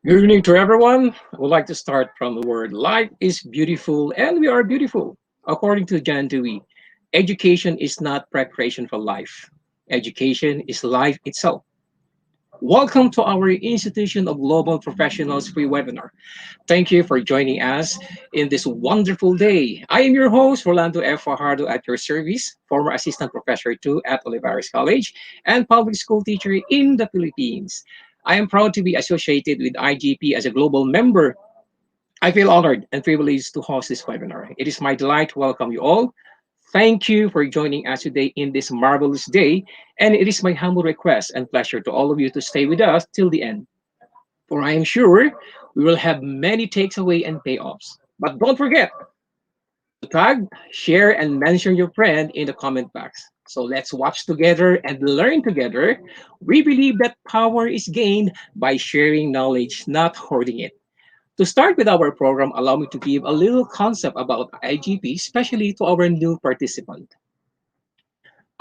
Good evening to everyone. I would like to start from the word life is beautiful and we are beautiful. According to John Dewey, education is not preparation for life. Education is life itself. Welcome to our Institution of Global Professionals free webinar. Thank you for joining us in this wonderful day. I am your host, Rolando F. Fajardo at your service, former assistant professor too at Olivares College and public school teacher in the Philippines. I am proud to be associated with IGP as a global member. I feel honored and privileged to host this webinar. It is my delight to welcome you all. Thank you for joining us today in this marvelous day, and it is my humble request and pleasure to all of you to stay with us till the end, for I am sure we will have many takeaway and payoffs. But don't forget to tag, share, and mention your friend in the comment box. So let's watch together and learn together. We believe that power is gained by sharing knowledge, not hoarding it. To start with our program, allow me to give a little concept about IGP, especially to our new participant.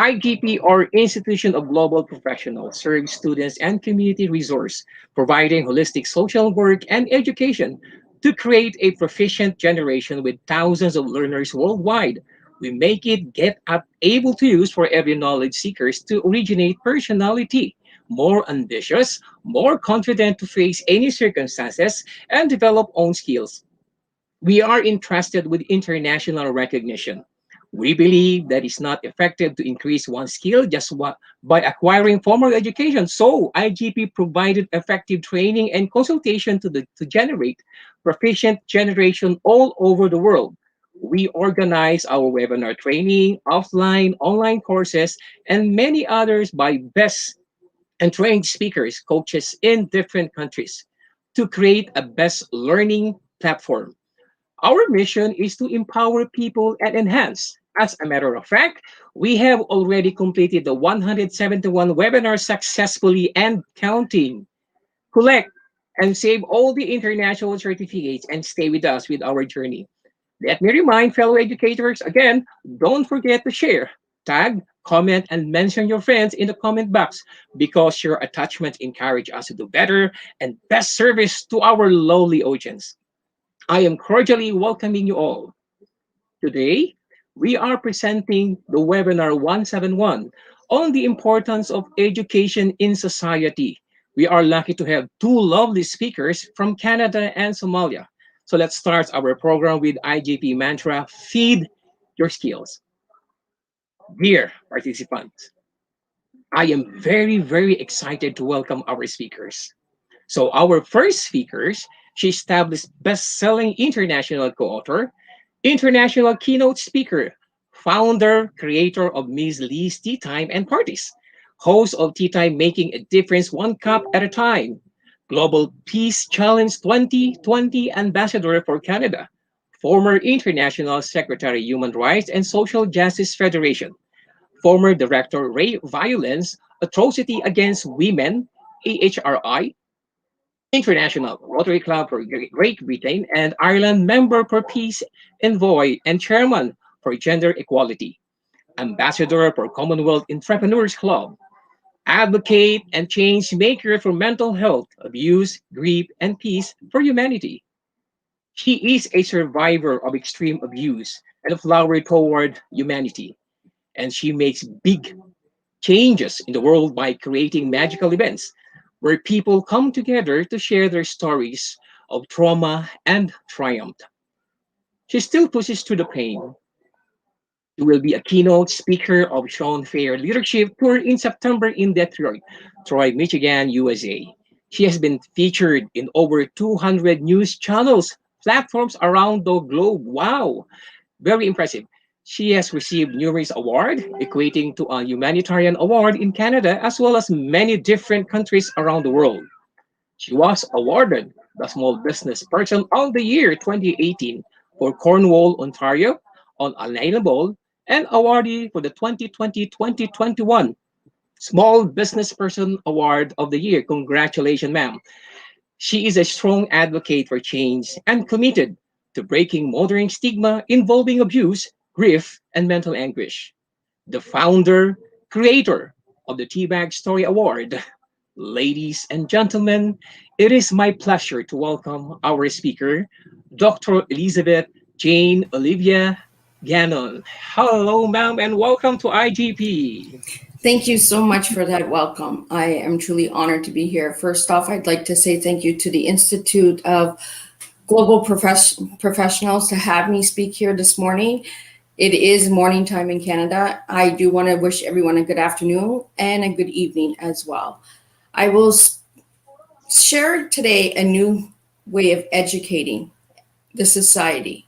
IGP, or Institution of Global Professionals, serves students and community resource, providing holistic social work and education to create a proficient generation with thousands of learners worldwide. We make it get up able to use for every knowledge seekers to originate personality, more ambitious, more confident to face any circumstances, and develop own skills. We are entrusted with international recognition. We believe that it's not effective to increase one's skill by acquiring formal education. So IGP provided effective training and consultation to generate proficient generation all over the world. We organize our webinar training, offline, online courses, and many others by best and trained speakers, coaches in different countries to create a best learning platform. Our mission is to empower people and enhance. As a matter of fact, we have already completed the 171 webinars successfully and counting. Collect and save all the international certificates and stay with us with our journey. Let me remind fellow educators again, don't forget to share, tag, comment, and mention your friends in the comment box because your attachments encourage us to do better and best service to our lowly audience. I am cordially welcoming you all. Today, we are presenting the webinar 171 on the importance of education in society. We are lucky to have two lovely speakers from Canada and Somalia. So let's start our program with IGP mantra, feed your skills. Dear participants, I am very, very excited to welcome our speakers. So our first speakers, she established best-selling international co-author, international keynote speaker, founder, creator of Ms. Lee's Tea Time and Parties, host of Tea Time Making a Difference One Cup at a Time, Global Peace Challenge 2020 Ambassador for Canada, former International Secretary Human Rights and Social Justice Federation, former Director Rape Violence, Atrocity Against Women, AHRI, International Rotary Club for Great Britain and Ireland member for Peace Envoy and Chairman for Gender Equality, Ambassador for Commonwealth Entrepreneurs Club, Advocate and Change Maker for Mental Health, Abuse, Grief, and Peace for Humanity. She is a survivor of extreme abuse and a flower toward humanity, and she makes big changes in the world by creating magical events where people come together to share their stories of trauma and triumph. She still pushes through the pain. She will be a keynote speaker of Sean Fair Leadership Tour in September in Detroit, Michigan, USA. She has been featured in over 200 news channels, platforms around the globe. Wow, very impressive. She has received numerous awards, equating to a humanitarian award in Canada, as well as many different countries around the world. She was awarded the Small Business Person of the Year 2018 for Cornwall, Ontario, on Alignable, and awardee for the 2020-2021 Small Business Person Award of the Year. Congratulations, ma'am. She is a strong advocate for change and committed to breaking modern stigma involving abuse, grief, and mental anguish. The founder, creator of the Teabag Story Award, Ladies and gentlemen, it is my pleasure to welcome our speaker, Dr. Elizabeth Jane Olivia Gannon. Hello, ma'am, and welcome to IGP. Thank you so much for that welcome. I am truly honored to be here. First off, I'd like to say thank you to the Institute of Global Professionals to have me speak here this morning. It is morning time in Canada. I do want to wish everyone a good afternoon and a good evening as well. I will share today a new way of educating the society.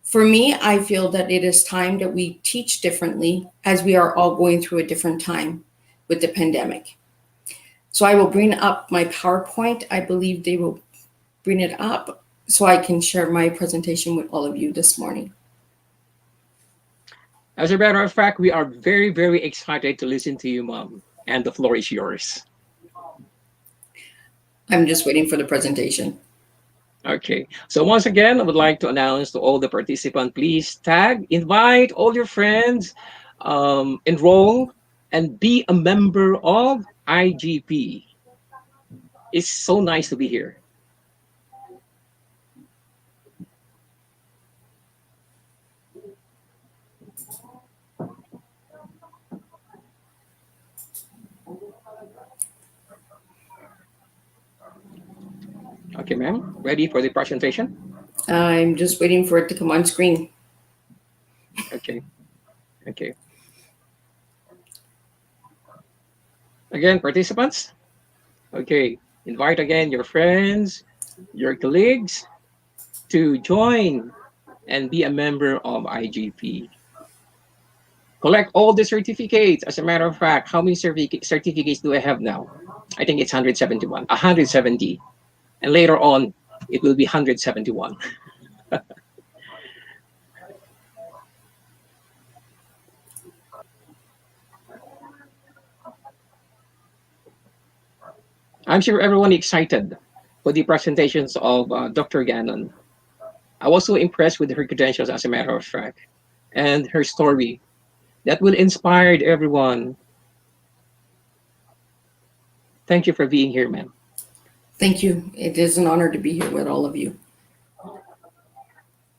For me, I feel that it is time that we teach differently as we are all going through a different time with the pandemic. So I will bring up my PowerPoint. I believe they will bring it up so I can share my presentation with all of you this morning. As a matter of fact, we are very, very excited to listen to you, mom, and the floor is yours. I'm just waiting for the presentation. Okay, so once again, I would like to announce to all the participants, please tag, invite all your friends, enroll, and be a member of IGP. It's so nice to be here. Okay, ma'am, ready for the presentation? I'm just waiting for it to come on screen. Okay, okay. Again, participants, okay, invite again your friends, your colleagues to join and be a member of IGP. Collect all the certificates. As a matter of fact, how many certificates do I have now? I think it's 171, 170. And later on, it will be 171. I'm sure everyone excited for the presentations of Dr. Gannon. I was so impressed with her credentials, as a matter of fact, and her story that will inspire everyone. Thank you for being here, ma'am. Thank you. It is an honor to be here with all of you.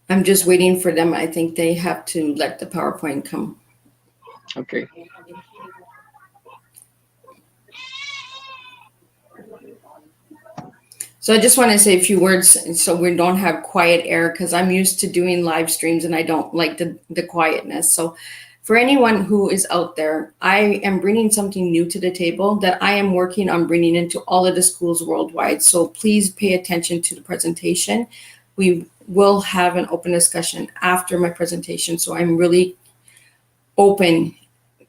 I'm just waiting for them. I think they have to let the PowerPoint come. Okay. So I just want to say a few words so we don't have quiet air because I'm used to doing live streams and I don't like the quietness. So for anyone who is out there, I am bringing something new to the table that I am working on bringing into all of the schools worldwide. So please pay attention to the presentation. We will have an open discussion after my presentation. So I'm really open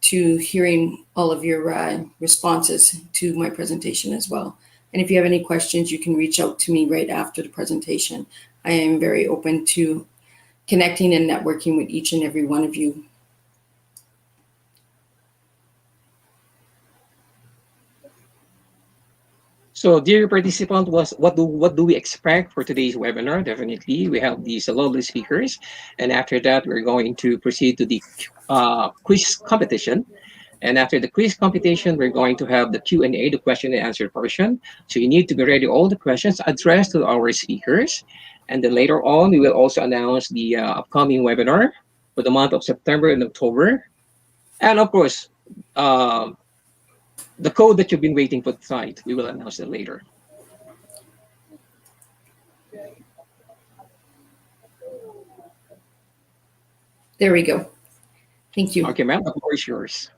to hearing all of your responses to my presentation as well. And if you have any questions, you can reach out to me right after the presentation. I am very open to connecting and networking with each and every one of you. So, dear participant, what do we expect for today's webinar? Definitely, we have these lovely speakers, and after that, we're going to proceed to the quiz competition. And after the quiz competition, we're going to have the Q&A, the question and answer portion. So you need to be ready all the questions addressed to our speakers. And then later on, we will also announce the upcoming webinar for the month of September and October. And of course, uh, the code that you've been waiting for tonight, we will announce it later. There we go. Thank you. Okay, ma'am, the floor is yours.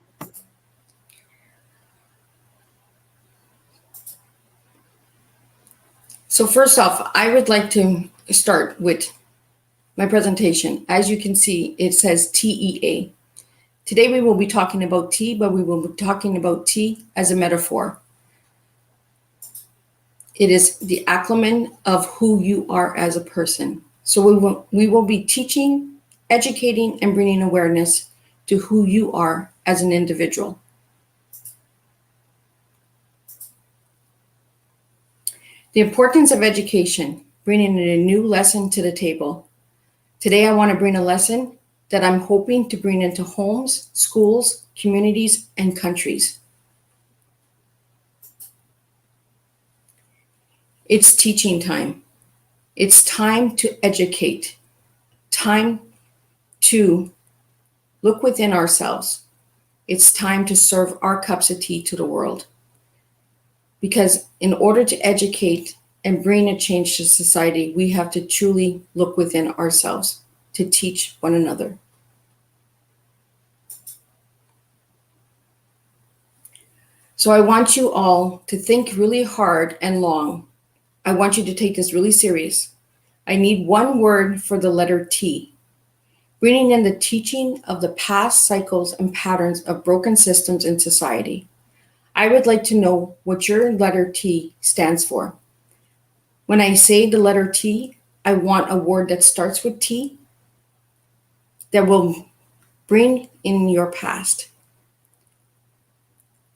So first off, I would like to start with my presentation. As you can see, it says TEA. Today we will be talking about tea, but we will be talking about tea as a metaphor. It is the acronym of who you are as a person. So we will be teaching, educating, and bringing awareness to who you are as an individual. The importance of education, bringing a new lesson to the table. Today I want to bring a lesson that I'm hoping to bring into homes, schools, communities, and countries. It's teaching time. It's time to educate, time to look within ourselves. It's time to serve our cups of tea to the world. Because in order to educate and bring a change to society, we have to truly look within ourselves to teach one another. So I want you all to think really hard and long. I want you to take this really serious. I need one word for the letter T, bringing in the teaching of the past cycles and patterns of broken systems in society. I would like to know what your letter T stands for. When I say the letter T, I want a word that starts with T that will bring in your past.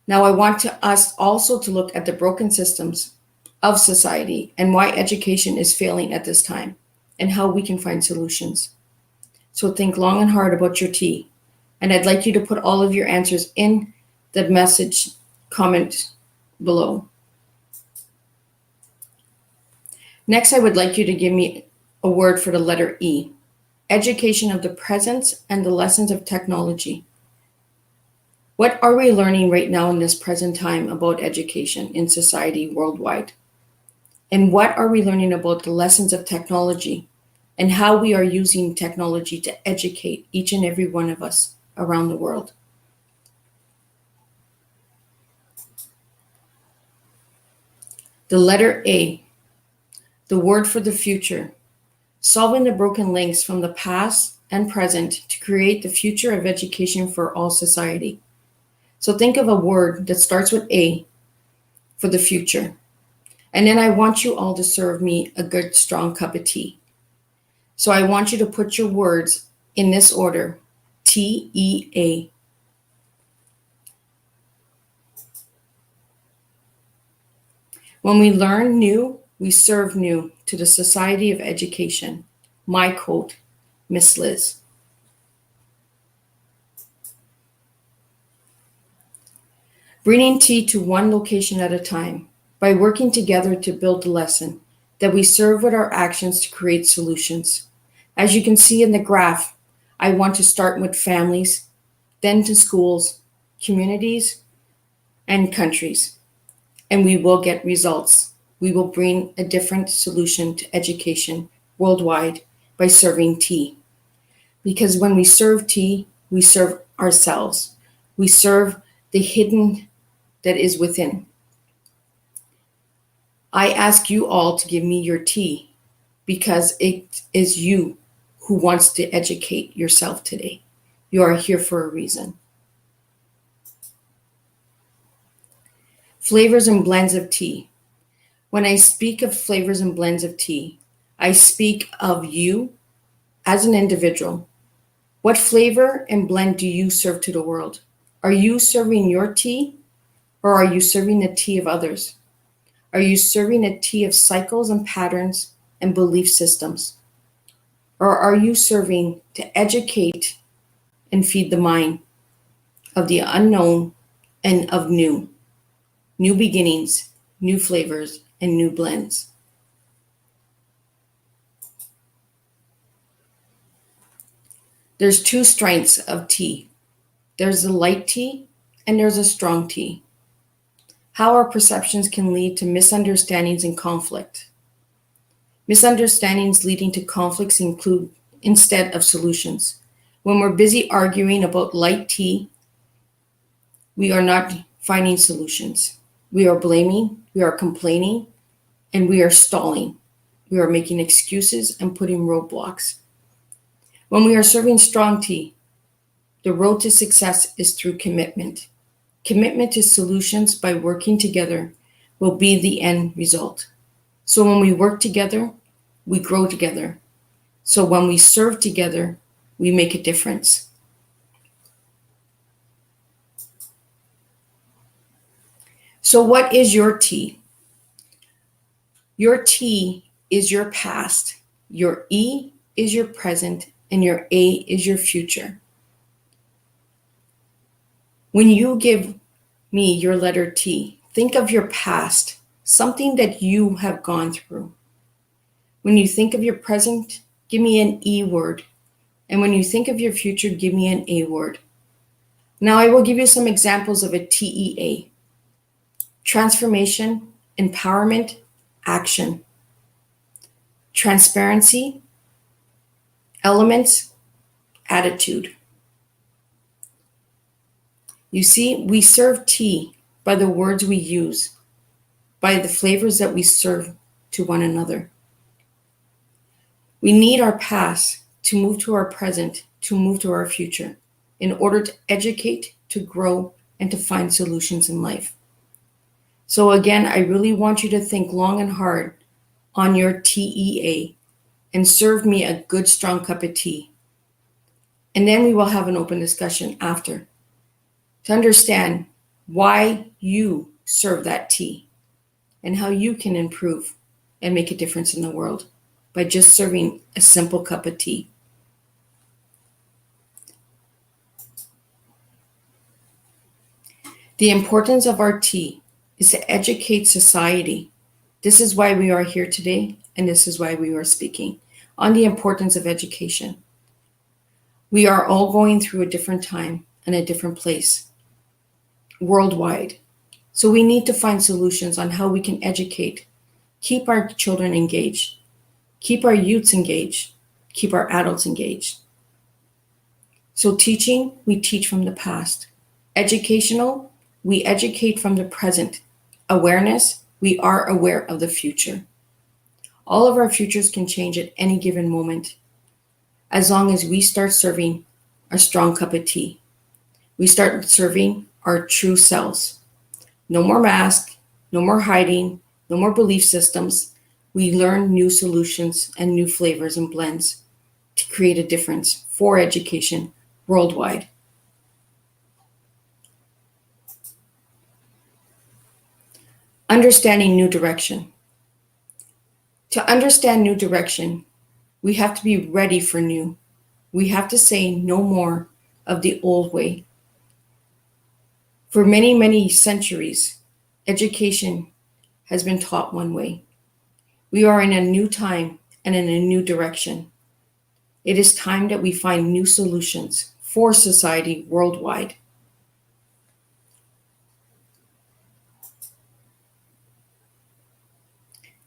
Now I want us also to look at the broken systems of society and why education is failing at this time and how we can find solutions. So think long and hard about your T. And I'd like you to put all of your answers in the message comment below. Next, I would like you to give me a word for the letter E, education of the presence and the lessons of technology. What are we learning right now in this present time about education in society worldwide? And what are we learning about the lessons of technology and how we are using technology to educate each and every one of us around the world? The letter A, the word for the future, solving the broken links from the past and present to create the future of education for all society. So think of a word that starts with A for the future. And then I want you all to serve me a good, strong cup of tea. So I want you to put your words in this order, TEA. When we learn new, we serve new to the Society of Education. My quote, Miss Liz. Bringing tea to one location at a time by working together to build the lesson that we serve with our actions to create solutions. As you can see in the graph, I want to start with families, then to schools, communities, and countries. And we will get results. We will bring a different solution to education worldwide by serving tea. Because when we serve tea, we serve ourselves. We serve the hidden that is within. I ask you all to give me your tea because it is you who wants to educate yourself today. You are here for a reason. Flavors and blends of tea. When I speak of flavors and blends of tea, I speak of you as an individual. What flavor and blend do you serve to the world? Are you serving your tea or are you serving the tea of others? Are you serving a tea of cycles and patterns and belief systems? Or are you serving to educate and feed the mind of the unknown and of new beginnings, new flavors, and new blends? There's two strengths of tea. There's a light tea and there's a strong tea. How our perceptions can lead to misunderstandings and conflict. Misunderstandings leading to conflicts include instead of solutions. When we're busy arguing about light tea, we are not finding solutions. We are blaming, we are complaining, and we are stalling. We are making excuses and putting roadblocks. When we are serving strong tea, the road to success is through commitment. Commitment to solutions by working together will be the end result. So when we work together, we grow together. So when we serve together, we make a difference. So what is your tea? Your T is your past, your E is your present, and your A is your future. When you give me your letter T, think of your past something that you have gone through. When you think of your present, give me an E word. And when you think of your future, give me an A word. Now I will give you some examples of a TEA: transformation, empowerment, action, transparency, elements, attitude. You see, we serve tea by the words we use, by the flavors that we serve to one another. We need our past to move to our present, to move to our future, in order to educate, to grow, and to find solutions in life. So, again, I really want you to think long and hard on your TEA and serve me a good, strong cup of tea. And then we will have an open discussion after to understand why you serve that tea and how you can improve and make a difference in the world by just serving a simple cup of tea. The importance of our tea is to educate society. This is why we are here today, and this is why we are speaking on the importance of education. We are all going through a different time and a different place worldwide. So we need to find solutions on how we can educate, keep our children engaged, keep our youths engaged, keep our adults engaged. So teaching, we teach from the past. Educational, we educate from the present. Awareness, we are aware of the future. All of our futures can change at any given moment as long as we start serving a strong cup of tea. We start serving our true selves. No more mask, no more hiding, no more belief systems. We learn new solutions and new flavors and blends to create a difference for education worldwide. Understanding new direction. To understand new direction, we have to be ready for new. We have to say no more of the old way. For many, many centuries, education has been taught one way. We are in a new time and in a new direction. It is time that we find new solutions for society worldwide.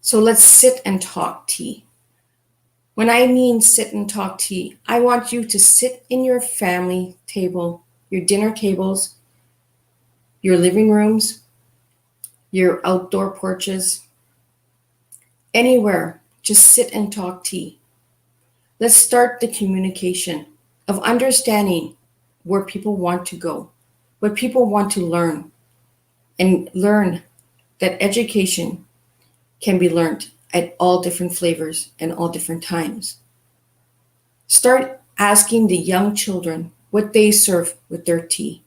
So let's sit and talk tea. When I mean sit and talk tea, I want you to sit in your family table, your dinner tables, your living rooms, your outdoor porches, anywhere. Just sit and talk tea. Let's start the communication of understanding where people want to go, what people want to learn, and learn that education can be learned at all different flavors and all different times. Start asking the young children what they serve with their tea.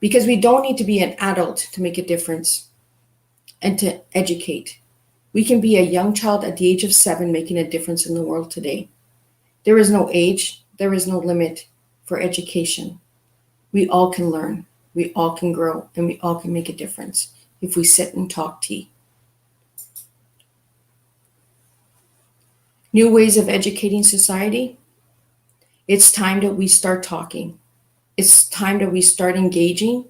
Because we don't need to be an adult to make a difference and to educate. We can be a young child at the age of 7 making a difference in the world today. There is no age, there is no limit for education. We all can learn, we all can grow, and we all can make a difference if we sit and talk tea. New ways of educating society. It's time that we start talking. It's time that we start engaging,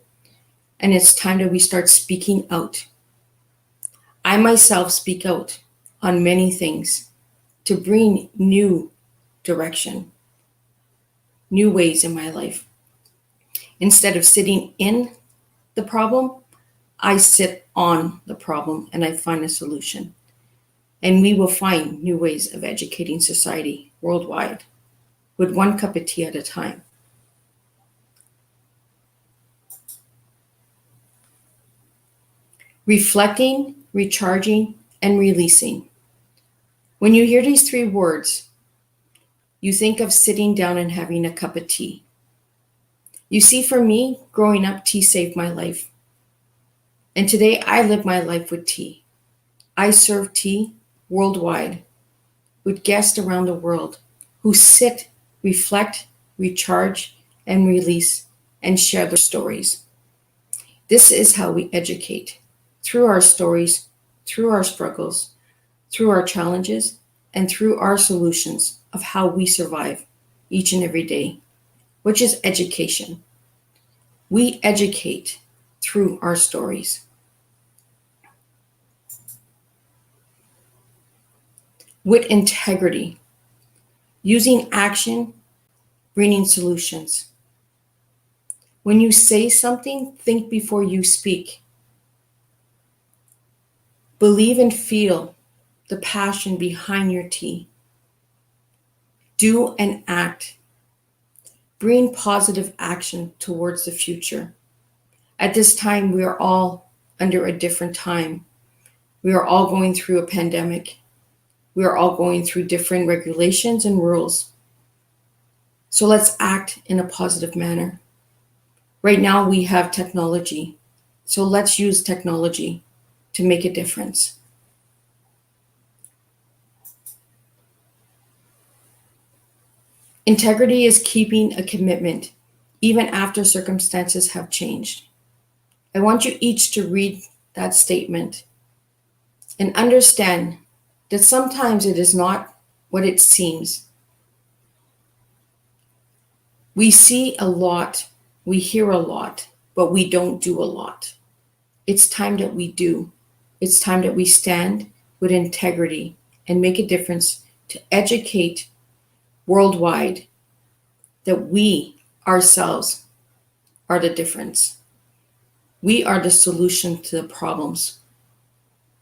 and it's time that we start speaking out. I myself speak out on many things to bring new direction, new ways in my life. Instead of sitting in the problem, I sit on the problem and I find a solution. And we will find new ways of educating society worldwide with one cup of tea at a time. Reflecting, recharging, and releasing. When you hear these 3 words, you think of sitting down and having a cup of tea. You see, for me, growing up, tea saved my life. And today I live my life with tea. I serve tea worldwide with guests around the world who sit, reflect, recharge, and release and share their stories. This is how we educate. through our stories, through our struggles, through our challenges, and through our solutions of how we survive each and every day, which is education. We educate through our stories. With integrity, using action, bringing solutions. When you say something, think before you speak. Believe and feel the passion behind your tea. Do and act. Bring positive action towards the future. At this time, we are all under a different time. We are all going through a pandemic. We are all going through different regulations and rules. So let's act in a positive manner. Right now, we have technology. So let's use technology to make a difference. Integrity is keeping a commitment even after circumstances have changed. I want you each to read that statement and understand that sometimes it is not what it seems. We see a lot, we hear a lot, but we don't do a lot. It's time that we do. It's time that we stand with integrity and make a difference to educate worldwide that we ourselves are the difference. We are the solution to the problems.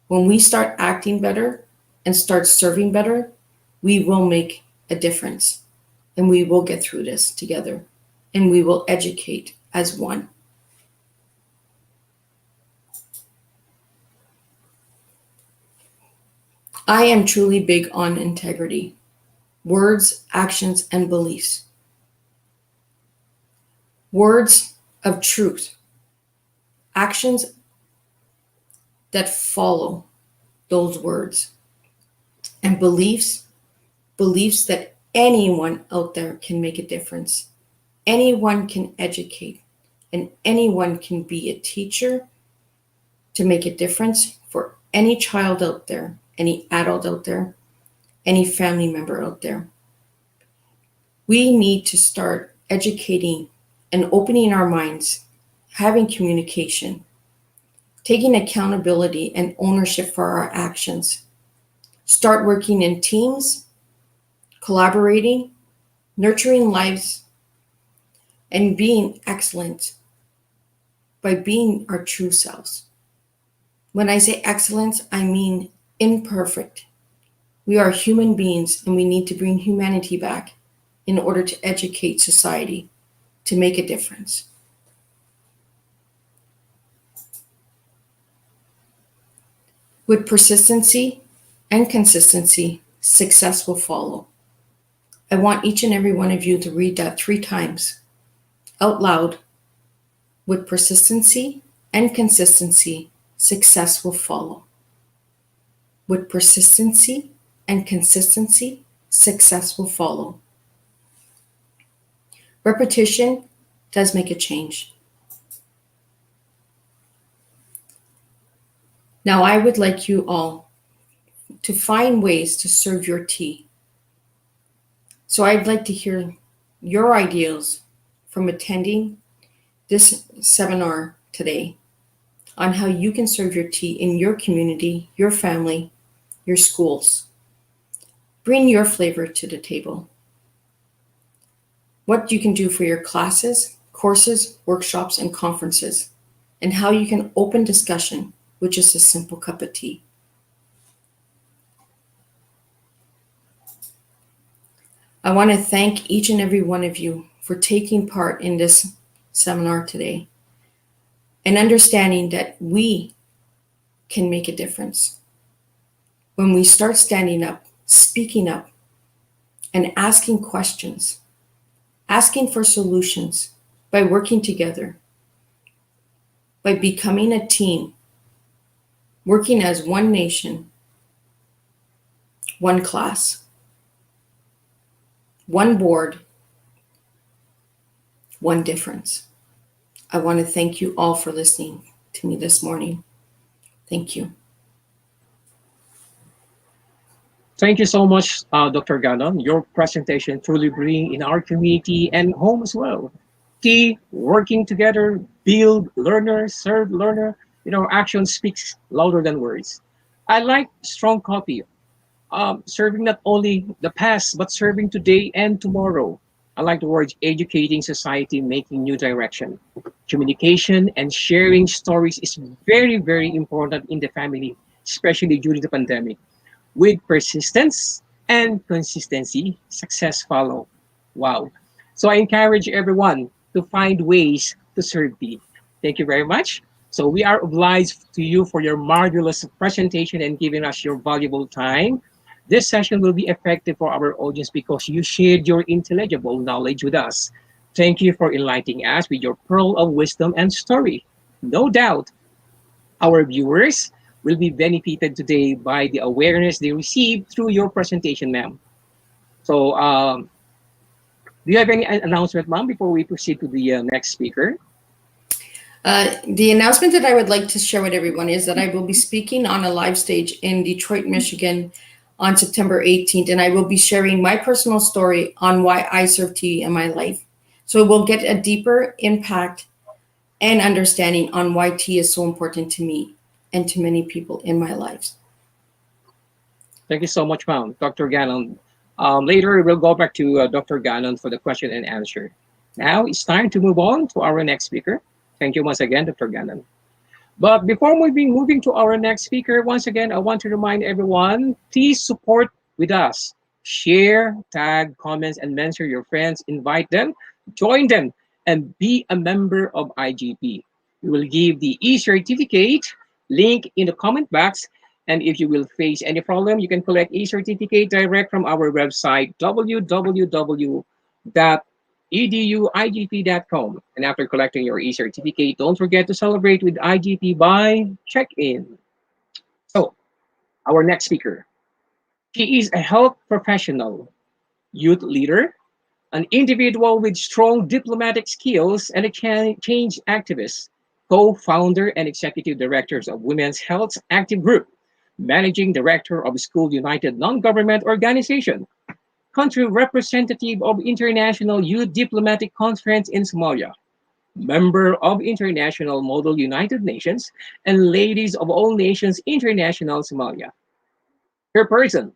When we start acting better and start serving better, we will make a difference and we will get through this together and we will educate as one. I am truly big on integrity, words, actions, and beliefs. Words of truth, actions that follow those words, and beliefs that anyone out there can make a difference. Anyone can educate, and anyone can be a teacher to make a difference for any child out there, any adult out there, any family member out there. We need to start educating and opening our minds, having communication, taking accountability and ownership for our actions. Start working in teams, collaborating, nurturing lives, and being excellent by being our true selves. When I say excellence, I mean imperfect. We are human beings and we need to bring humanity back in order to educate society to make a difference. With persistency and consistency, success will follow. I want each and every one of you to read that 3 times out loud. With persistency and consistency, success will follow. With persistency and consistency, success will follow. Repetition does make a change. Now, I would like you all to find ways to serve your tea. So I'd like to hear your ideas from attending this seminar today on how you can serve your tea in your community, your family, your schools. Bring your flavor to the table. What you can do for your classes, courses, workshops, and conferences, and how you can open discussion with just a simple cup of tea. I want to thank each and every one of you for taking part in this seminar today and understanding that we can make a difference. When we start standing up, speaking up, and asking questions, asking for solutions by working together, by becoming a team, working as one nation, one class, one board, one difference. I want to thank you all for listening to me this morning. Thank you. Thank you so much, Dr. Gannon. Your presentation truly bring in our community and home as well. Key, working together, build learner, serve learner. Action speaks louder than words. I like strong copy, serving not only the past, but serving today and tomorrow. I like the words educating society, making new direction. Communication and sharing stories is very, very important in the family, especially during the pandemic. With persistence and consistency, success follow. Wow. So I encourage everyone to find ways to serve me. Thank you very much. So we are obliged to you for your marvelous presentation and giving us your valuable time. This session will be effective for our audience because you shared your intelligible knowledge with us. Thank you for enlightening us with your pearl of wisdom and story. No doubt our viewers will be benefited today by the awareness they received through your presentation, ma'am. So, do you have any announcement, ma'am, before we proceed to the next speaker? The announcement that I would like to share with everyone is that I will be speaking on a live stage in Detroit, Michigan on September 18th, and I will be sharing my personal story on why I serve tea in my life. So we'll get a deeper impact and understanding on why tea is so important to me and to many people in my lives. Thank you so much, ma'am. Dr. Gannon. Later, we'll go back to Dr. Gannon for the question and answer. Now it's time to move on to our next speaker. Thank you once again, Dr. Gannon. But before moving to our next speaker, once again, I want to remind everyone, please support with us. Share, tag, comments, and mention your friends. Invite them, join them, and be a member of IGP. We will give the e-certificate link in the comment box. And if you will face any problem, you can collect e-certificate direct from our website, www.eduigp.com. And after collecting your e-certificate, don't forget to celebrate with IGP by check-in. So, our next speaker. She is a health professional, youth leader, an individual with strong diplomatic skills, and a change activist, co-founder and executive directors of Women's Health Active Group, managing director of School United Non-Government Organization, country representative of International Youth Diplomatic Conference in Somalia, member of International Model United Nations, and Ladies of All Nations International Somalia. Per person,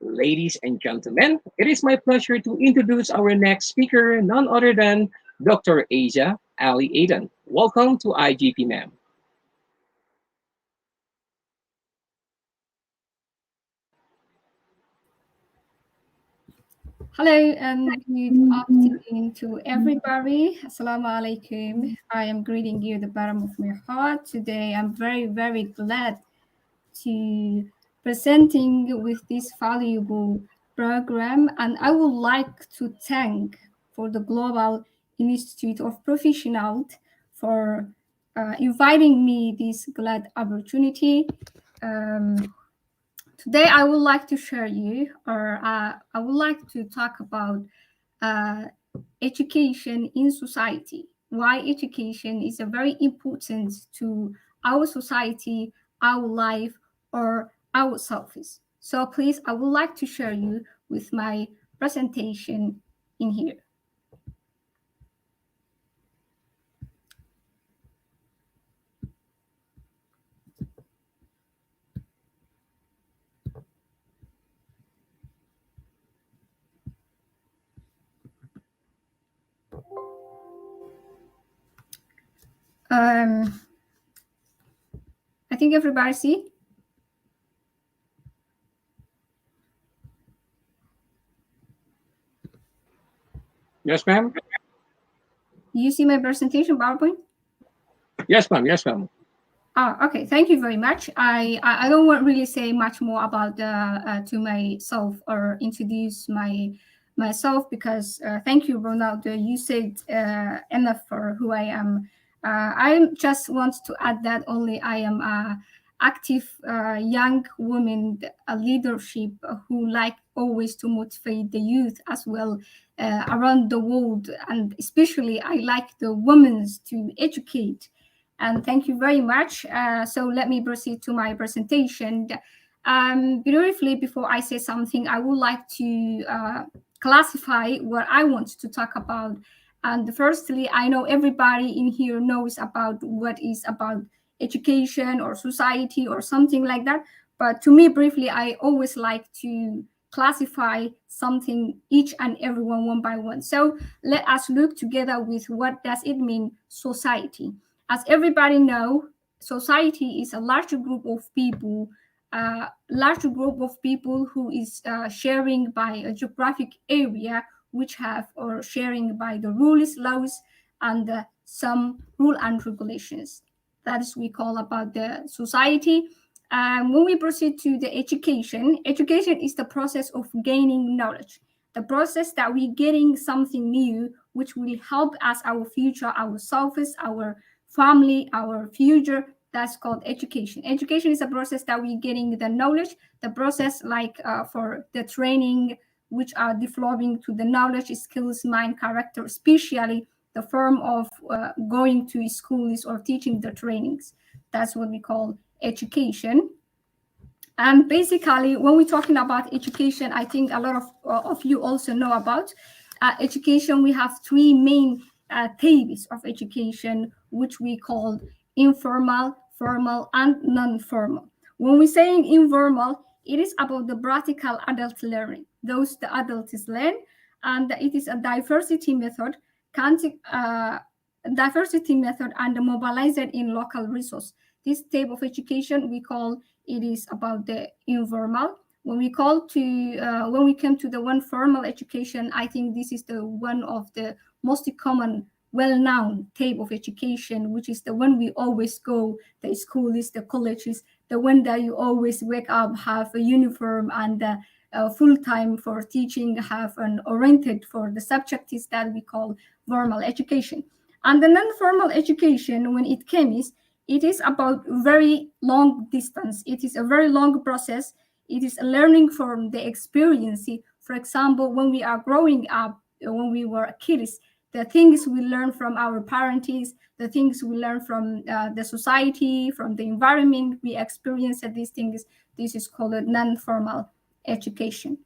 ladies and gentlemen, it is my pleasure to introduce our next speaker, none other than Dr. Asia Ali Aden. Welcome to IGP, ma'am. Hello and good afternoon to everybody. Assalamu alaikum. I am greeting you the bottom of my heart. Today I'm very, very glad to presenting with this valuable program, and I would like to thank for the Global Institute of Professionals for inviting me this glad opportunity. Today I would like to share you, or I would like to talk about uh, education in society. Why education is a very important to our society, our life, or our selfies. So please, I would like to share you with my presentation in here. Um, I think everybody see. Yes, ma'am. You see my presentation PowerPoint? Yes, ma'am. Yes, ma'am. Okay. Thank you very much. I don't want really say much more about to myself or introduce myself because thank you, Ronaldo. You said enough for who I am. I just want to add that only I am a active young woman, a leadership who like always to motivate the youth as well around the world, and especially I like the women to educate And thank you very much. So let me proceed to my presentation. Briefly, before I say something, I would like to classify what I want to talk about. And firstly, I know everybody in here knows about what is about education or society or something like that. But to me, briefly, I always like to classify something each and everyone one by one. So let us look together with what does it mean society. As everybody know, society is a larger group of people, who is sharing by a geographic area, which have or sharing by the rules, laws, and some rule and regulations. That is we call about the society. When we proceed to the education, education is the process of gaining knowledge, the process that we getting something new, which will help us our future, our selves, our family, our future. That's called education. Education is a process that we getting the knowledge, the process like for the training, which are developing to the knowledge, skills, mind, character, especially the form of going to schools or teaching the trainings. That's what we call education. And basically, when we're talking about education, I think a lot of you also know about education. We have three main types of education, which we call informal, formal, and non-formal. When we're saying informal, it is about the practical adult learning. Those the adults learn, and it is a uh, diversity method and mobilized in local resource. This type of education we call it is about the informal. When we come to the one formal education, I think this is the one of the most common well-known type of education, which is the one we always go, the school is the colleges, the one that you always wake up, have a uniform and full-time for teaching, have an oriented for the subjects that we call formal education. And the non-formal education, when it comes, it is about very long distance. It is a very long process. It is learning from the experience. For example, when we are growing up, when we were kids, the things we learn from our parents, the things we learn from the society, from the environment, we experience these things. This is called non-formal education.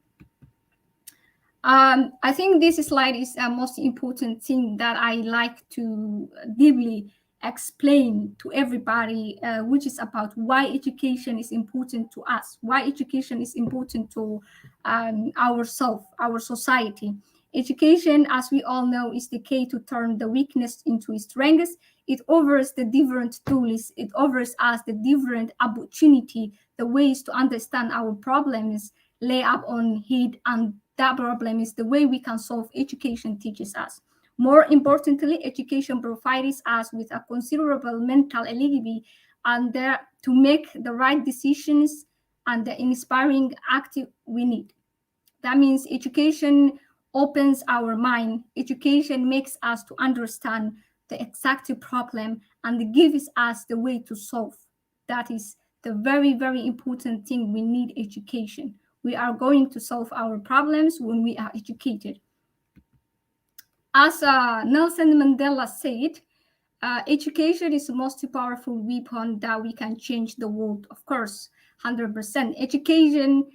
I think this slide is the most important thing that I like to deeply explain to everybody, which is about why education is important to us, why education is important to ourselves, our society. Education, as we all know, is the key to turn the weakness into strength. It offers the different tools, it offers us the different opportunity, the ways to understand our problems, lay up on it, and that problem is the way we can solve. Education teaches us. More importantly, education provides us with a considerable mental ability and to make the right decisions and the inspiring active we need. That means education opens our mind. Education makes us to understand the exact problem and gives us the way to solve. That is the very, very important thing. We need education. We are going to solve our problems when we are educated. As Nelson Mandela said, education is the most powerful weapon that we can change the world. Of course, 100%. Education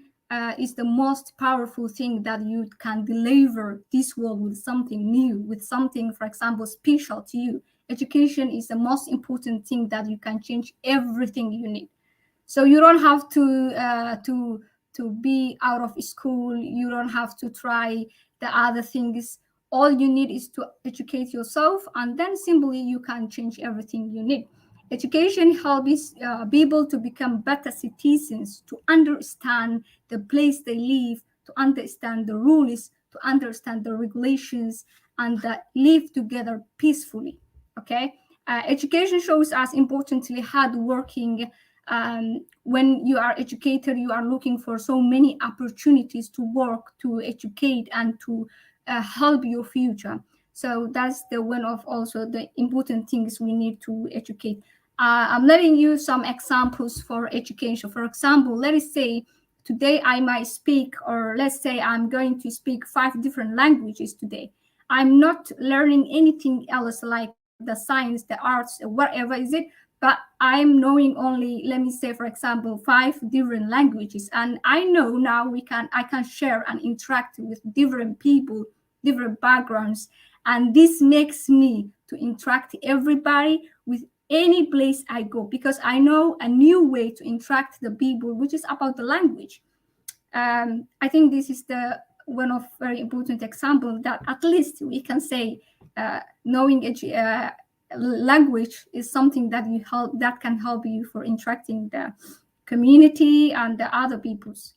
is the most powerful thing that you can deliver this world with something new, with something, for example, special to you. Education is the most important thing that you can change everything you need. So you don't have to be out of school. You don't have to try the other things. All you need is to educate yourself, and then simply you can change everything you need. Education helps people to become better citizens, to understand the place they live, to understand the rules, to understand the regulations, and live together peacefully. Okay. Education shows us importantly hard working. When you are educated, you are looking for so many opportunities to work, to educate, and to help your future. So that's the one of also the important things we need to educate. I'm letting you some examples for education. For example, let us say today I might speak, or let's say I'm going to speak 5 different languages today. I'm not learning anything else like the science, the arts, whatever is it. But I'm knowing only, let me say, for example, 5 different languages, and I know now I can share and interact with different people, different backgrounds, and this makes me to interact everybody with any place I go, because I know a new way to interact the people, which is about the language. I think this is the one of very important example that at least we can say knowing language is something that can help you for interacting the community and the other peoples.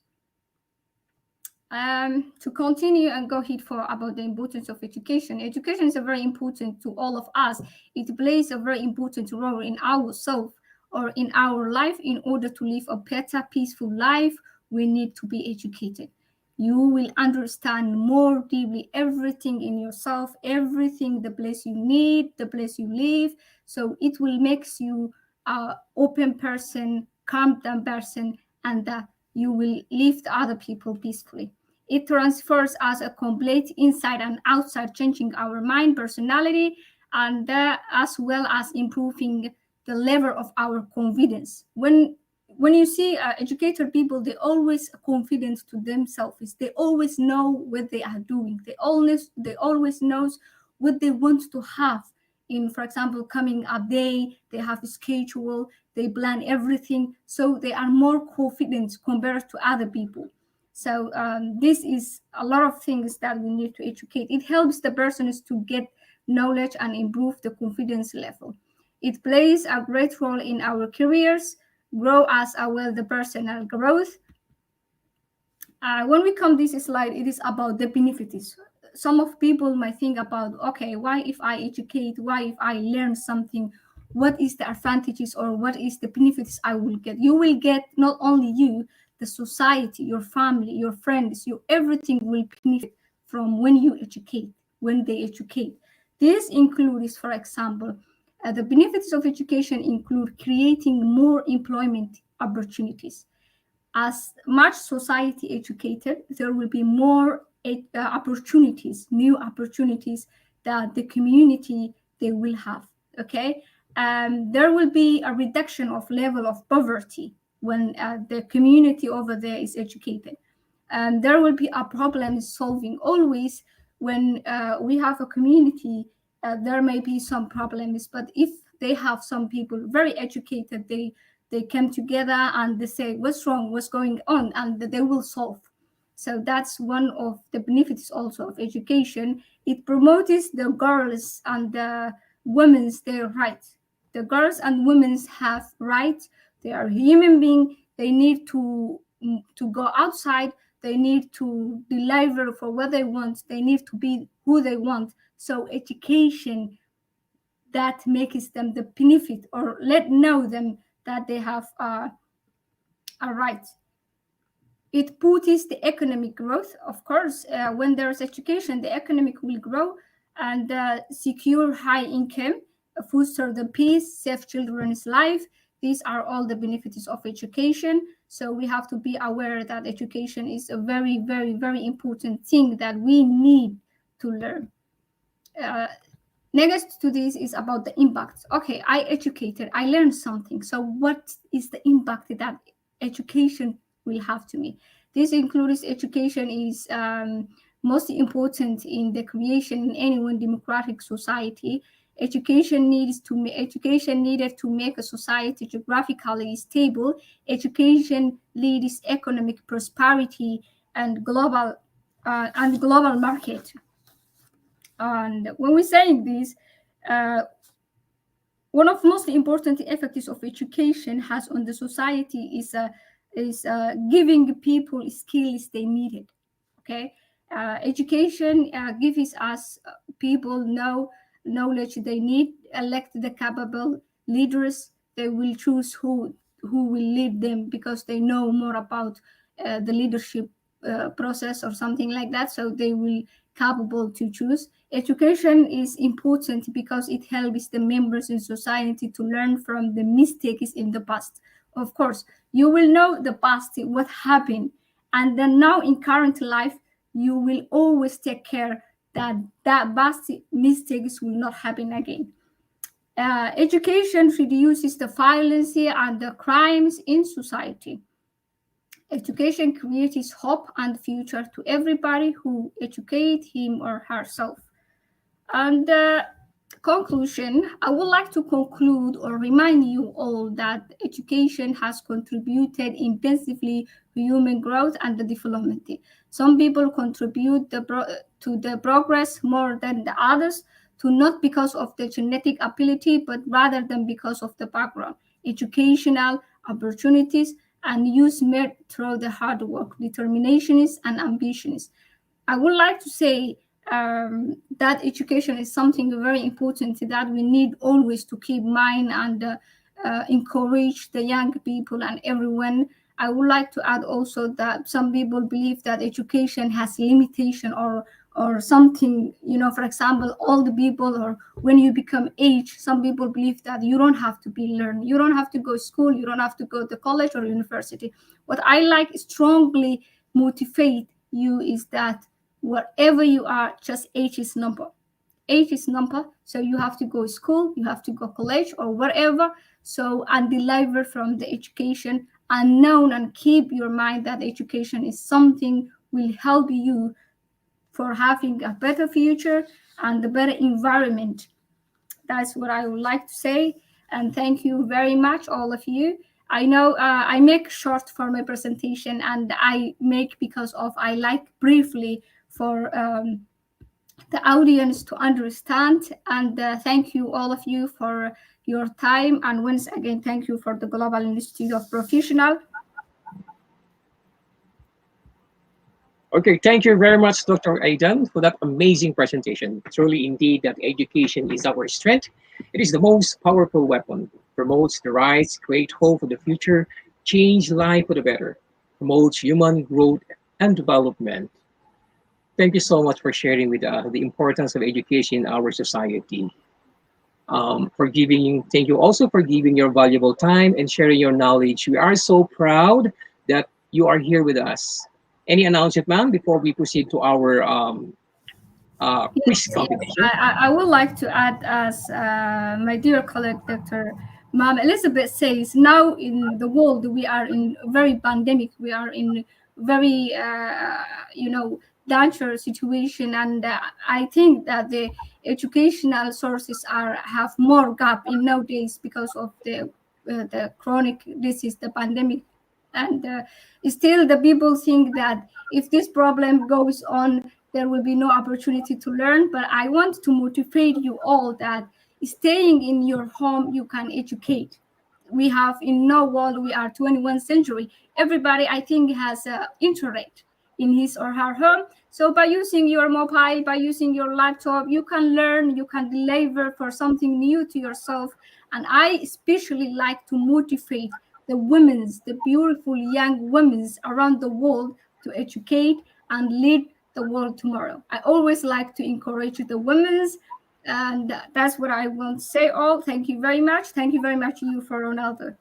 To continue and go ahead for about the importance of education. Education is a very important to all of us. It plays a very important role in ourselves or in our life. In order to live a better, peaceful life, we need to be educated. You will understand more deeply everything in yourself, everything, the place you need, the place you live. So it will makes you a open person, calm down person, and you will live the other people peacefully. It transfers us a complete inside and outside, changing our mind, personality, and as well as improving the level of our confidence. When you see educated people, they always confident to themselves. They always know what they are doing. They always knows what they want to have in, for example, coming a day. They have a schedule. They plan everything, so they are more confident compared to other people. So this is a lot of things that we need to educate. It helps the persons to get knowledge and improve the confidence level. It plays a great role in our careers, grow as well the personal growth. When we come this slide, it is about the benefits. Some of people might think about, okay, why if I educate, why if I learn something, what is the advantages or what is the benefits I will get? You will get not only you, the society, your family, your friends, you everything will benefit from when you educate, when they educate. This includes, for example, the benefits of education include creating more employment opportunities. As much society educated, there will be more opportunities, new opportunities that the community they will have. Okay, there will be a reduction of level of poverty when the community over there is educated. There will be a problem solving always when we have a community. There may be some problems, but if they have some people very educated, they come together and they say what's wrong, what's going on, and they will solve. So that's one of the benefits also of education. It promotes the girls and the women's their rights. The girls and women's have rights. They are human beings. They need to go outside. They need to deliver for what they want. They need to be who they want. So education that makes them the benefit or let know them that they have a right. It boosts the economic growth. Of course, when there's education, the economic will grow and secure high income, foster the peace, save children's life. These are all the benefits of education. So we have to be aware that education is a very, very, very important thing that we need to learn. Next to this is about the impact. Okay, I educated, I learned something. So what is the impact that education will have to me? This includes education is most important in the creation in any one democratic society. Education needed to make a society geographically stable. Education leads economic prosperity and global market. And when we're saying this, one of most important effects of education has on the society is giving people skills they needed. Okay, education gives us people knowledge they need, elect the capable leaders. They will choose who will lead them because they know more about the leadership process or something like that. So they will capable to choose. Education is important because it helps the members in society to learn from the mistakes in the past. Of course, you will know the past, what happened, and then now in current life, you will always take care that past mistakes will not happen again. Education reduces the violence and the crimes in society. Education creates hope and future to everybody who educate him or herself. And conclusion, I would like to conclude or remind you all that education has contributed immensely to human growth and the development. Some people contribute to the progress more than the others, to not because of the genetic ability, but rather than because of the background, educational opportunities, and use made through the hard work, determinations, and ambitions. I would like to say that education is something very important that we need always to keep in mind and encourage the young people and everyone. I would like to add also that some people believe that education has limitation or something, for example, all the people or when you become age, some people believe that you don't have to be learned, you don't have to go to school, you don't have to go to college or university. What I like strongly motivate you is that wherever you are, just age is number. Age is number. So you have to go to school, you have to go college or wherever. So and deliver from the education unknown and keep your mind that education is something will help you for having a better future and a better environment. That's what I would like to say. And thank you very much, all of you. I know I make short for my presentation, and I make because of I like briefly for the audience to understand. And thank you, all of you, for your time. And once again, thank you for the Global Institute of Professional. Okay, thank you very much, Dr. Aidan, for that amazing presentation. Truly, indeed, that education is our strength. It is the most powerful weapon. Promotes the rights, create hope for the future, change life for the better, promotes human growth and development. Thank you so much for sharing with us the importance of education in our society. Thank you also for giving your valuable time and sharing your knowledge. We are so proud that you are here with us. Any announcement, ma'am, before we proceed to our quiz Yes, yes. competition? I would like to add, as my dear colleague, Dr. Mom Elizabeth says, now in the world we are in very pandemic, we are in very, dangerous situation, and I think that the educational sources are have more gap in nowadays because of the chronic disease, the pandemic, and still the people think that if this problem goes on there will be no opportunity to learn. But I want to motivate you all that staying in your home, you can educate. We have in no world, we are 21st century. Everybody, I think, has internet in his or her home. So by using your mobile, by using your laptop, you can learn, you can deliver for something new to yourself. And I especially like to motivate the women's, the beautiful young women's around the world to educate and lead the world tomorrow. I always like to encourage the women's, and that's what I want to say. All, thank you very much. Thank you very much, you, for Ronaldo.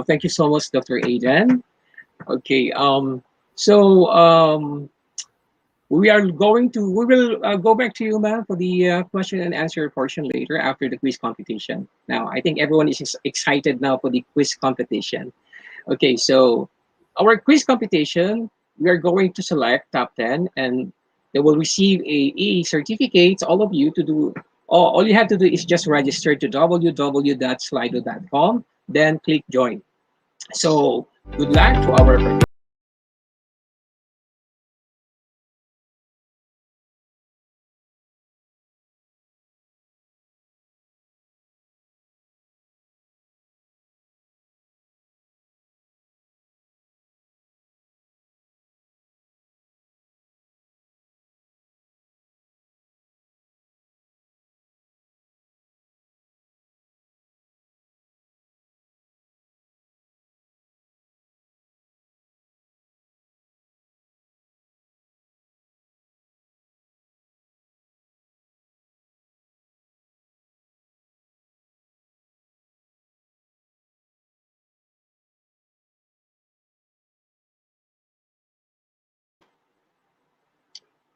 Thank you so much, Dr. Aidan. Okay, so we will go back to you, ma'am, for the question and answer portion later after the quiz competition. Now, I think everyone is excited now for the quiz competition. Okay, so our quiz competition, we are going to select top 10 and they will receive a certificate, all of you to do. All you have to do is just register to www.slido.com, then click join. So good luck to our.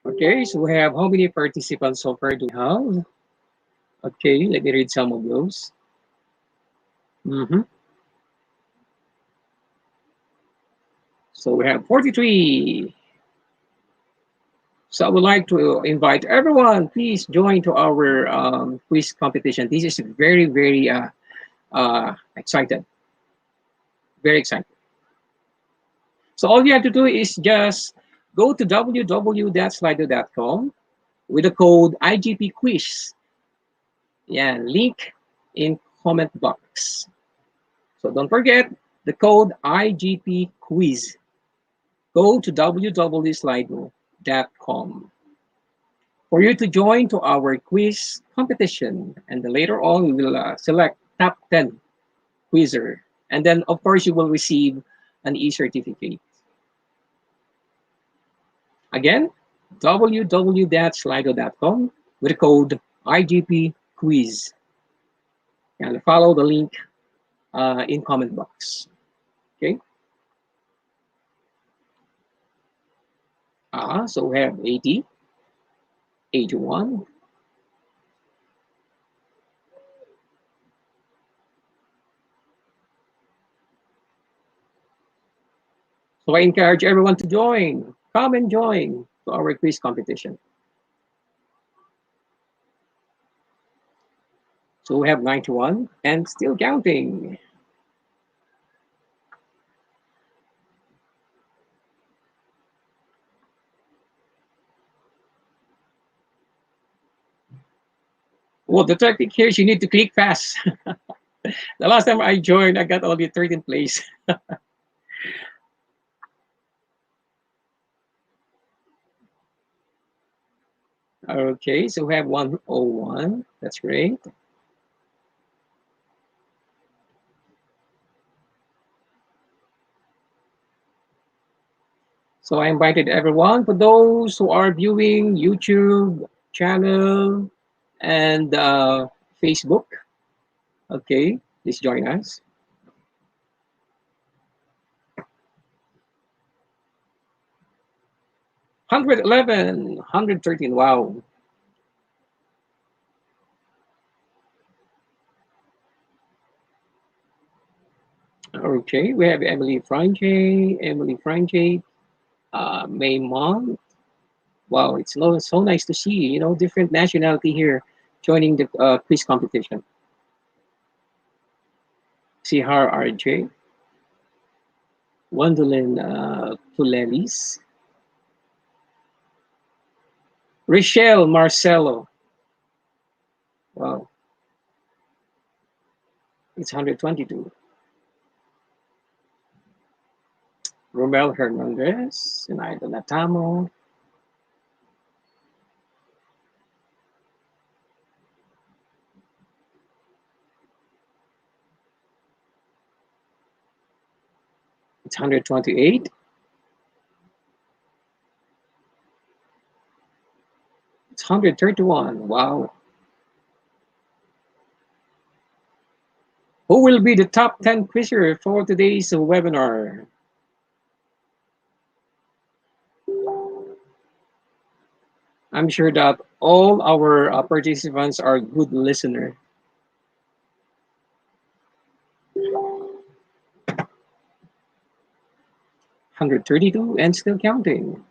Okay, so we have how many participants so far do we have? Okay, let me read some of those. Mhm. So we have 43. So I would like to invite everyone, please join to our quiz competition. This is very, very excited, very excited. So all you have to do is just go to www.slido.com with the code IGP quiz. Yeah, link in comment box. So don't forget the code IGP quiz. Go to www.slido.com for you to join to our quiz competition. And then later on, we will select top 10 quizzer. And then, of course, you will receive an e-certificate. Again, www.slido.com with the code IGP quiz. And follow the link in comment box. Okay. So we have 80, 81. So I encourage everyone to join. Come and join to our quiz competition. So we have 91 and still counting. Well, the tactic here is you need to click fast. The last time I joined, I got only 13th place. Okay, so we have 101. That's great. So I invited everyone, for those who are viewing YouTube channel and Facebook. Okay, please join us. 111, 113. Wow. Okay, we have Emily Franche, May Mom. Wow, it's so nice to see, different nationality here joining the quiz competition. Sihar RJ, Wendolyn Tulelis, Rochelle Marcelo. Wow, it's 122. Romel Hernandez, Zenaida Natamo, it's 128. It's 131. Wow. Who will be the top 10 quizzer for today's webinar? I'm sure that all our participants are good listener. 132 and still counting.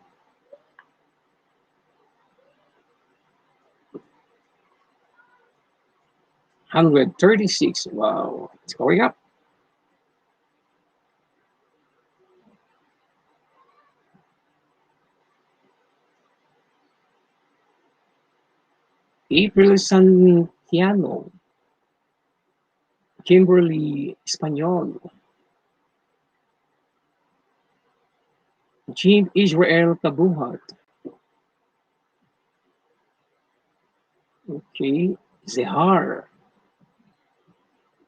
136. Wow, it's going up. April Santiano, Kimberly Espanyol, Jim Israel Tabuhat. Okay, Zehar,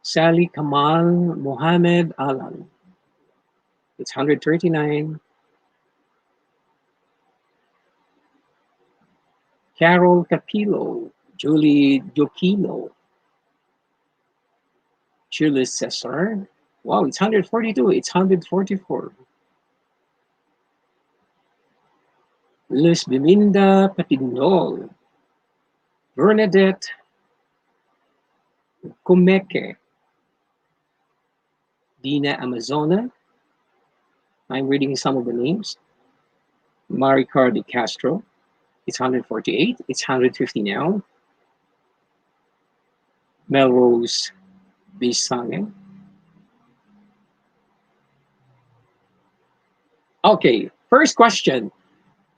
Sally Kamal Mohammed Alan. It's 139. Carol Capillo, Julie Giocchino, Julius Cesar. Wow, it's 142. It's 144. Luis Belinda Patignol, Bernadette Kumeke, Dina Amazona. I'm reading some of the names. Maricar de Castro. It's 148. It's 150 now. Melrose Bisange. Okay, first question.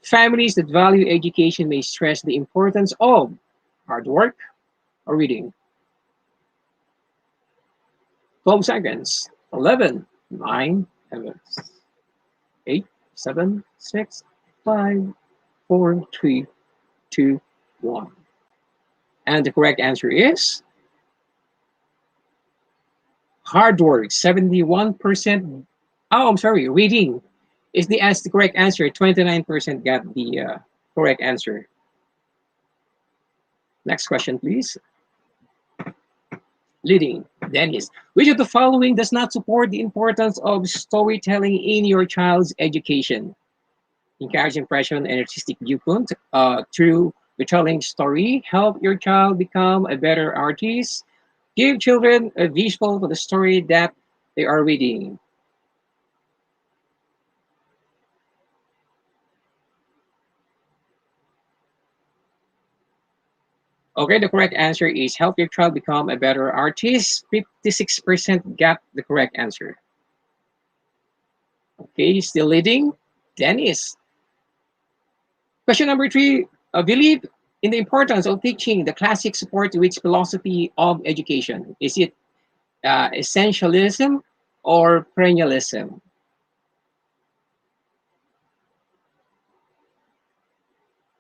Families that value education may stress the importance of hard work or reading. 12 seconds. 11, 9, 8, 7, 6, 5, 4, 3, 2, 1. And the correct answer is hard work. 71%. Oh, I'm sorry. Reading is the correct answer. 29% got the correct answer. Next question, please. Leading. Dennis. Which of the following does not support the importance of storytelling in your child's education? Encourage impression and artistic viewpoint through retelling story. Help your child become a better artist. Give children a visual for the story that they are reading. Okay, the correct answer is help your child become a better artist. 56% got the correct answer. Okay, still leading. Dennis. Question number 3. Believe in the importance of teaching the classic support rich philosophy of education. Is it essentialism or perennialism?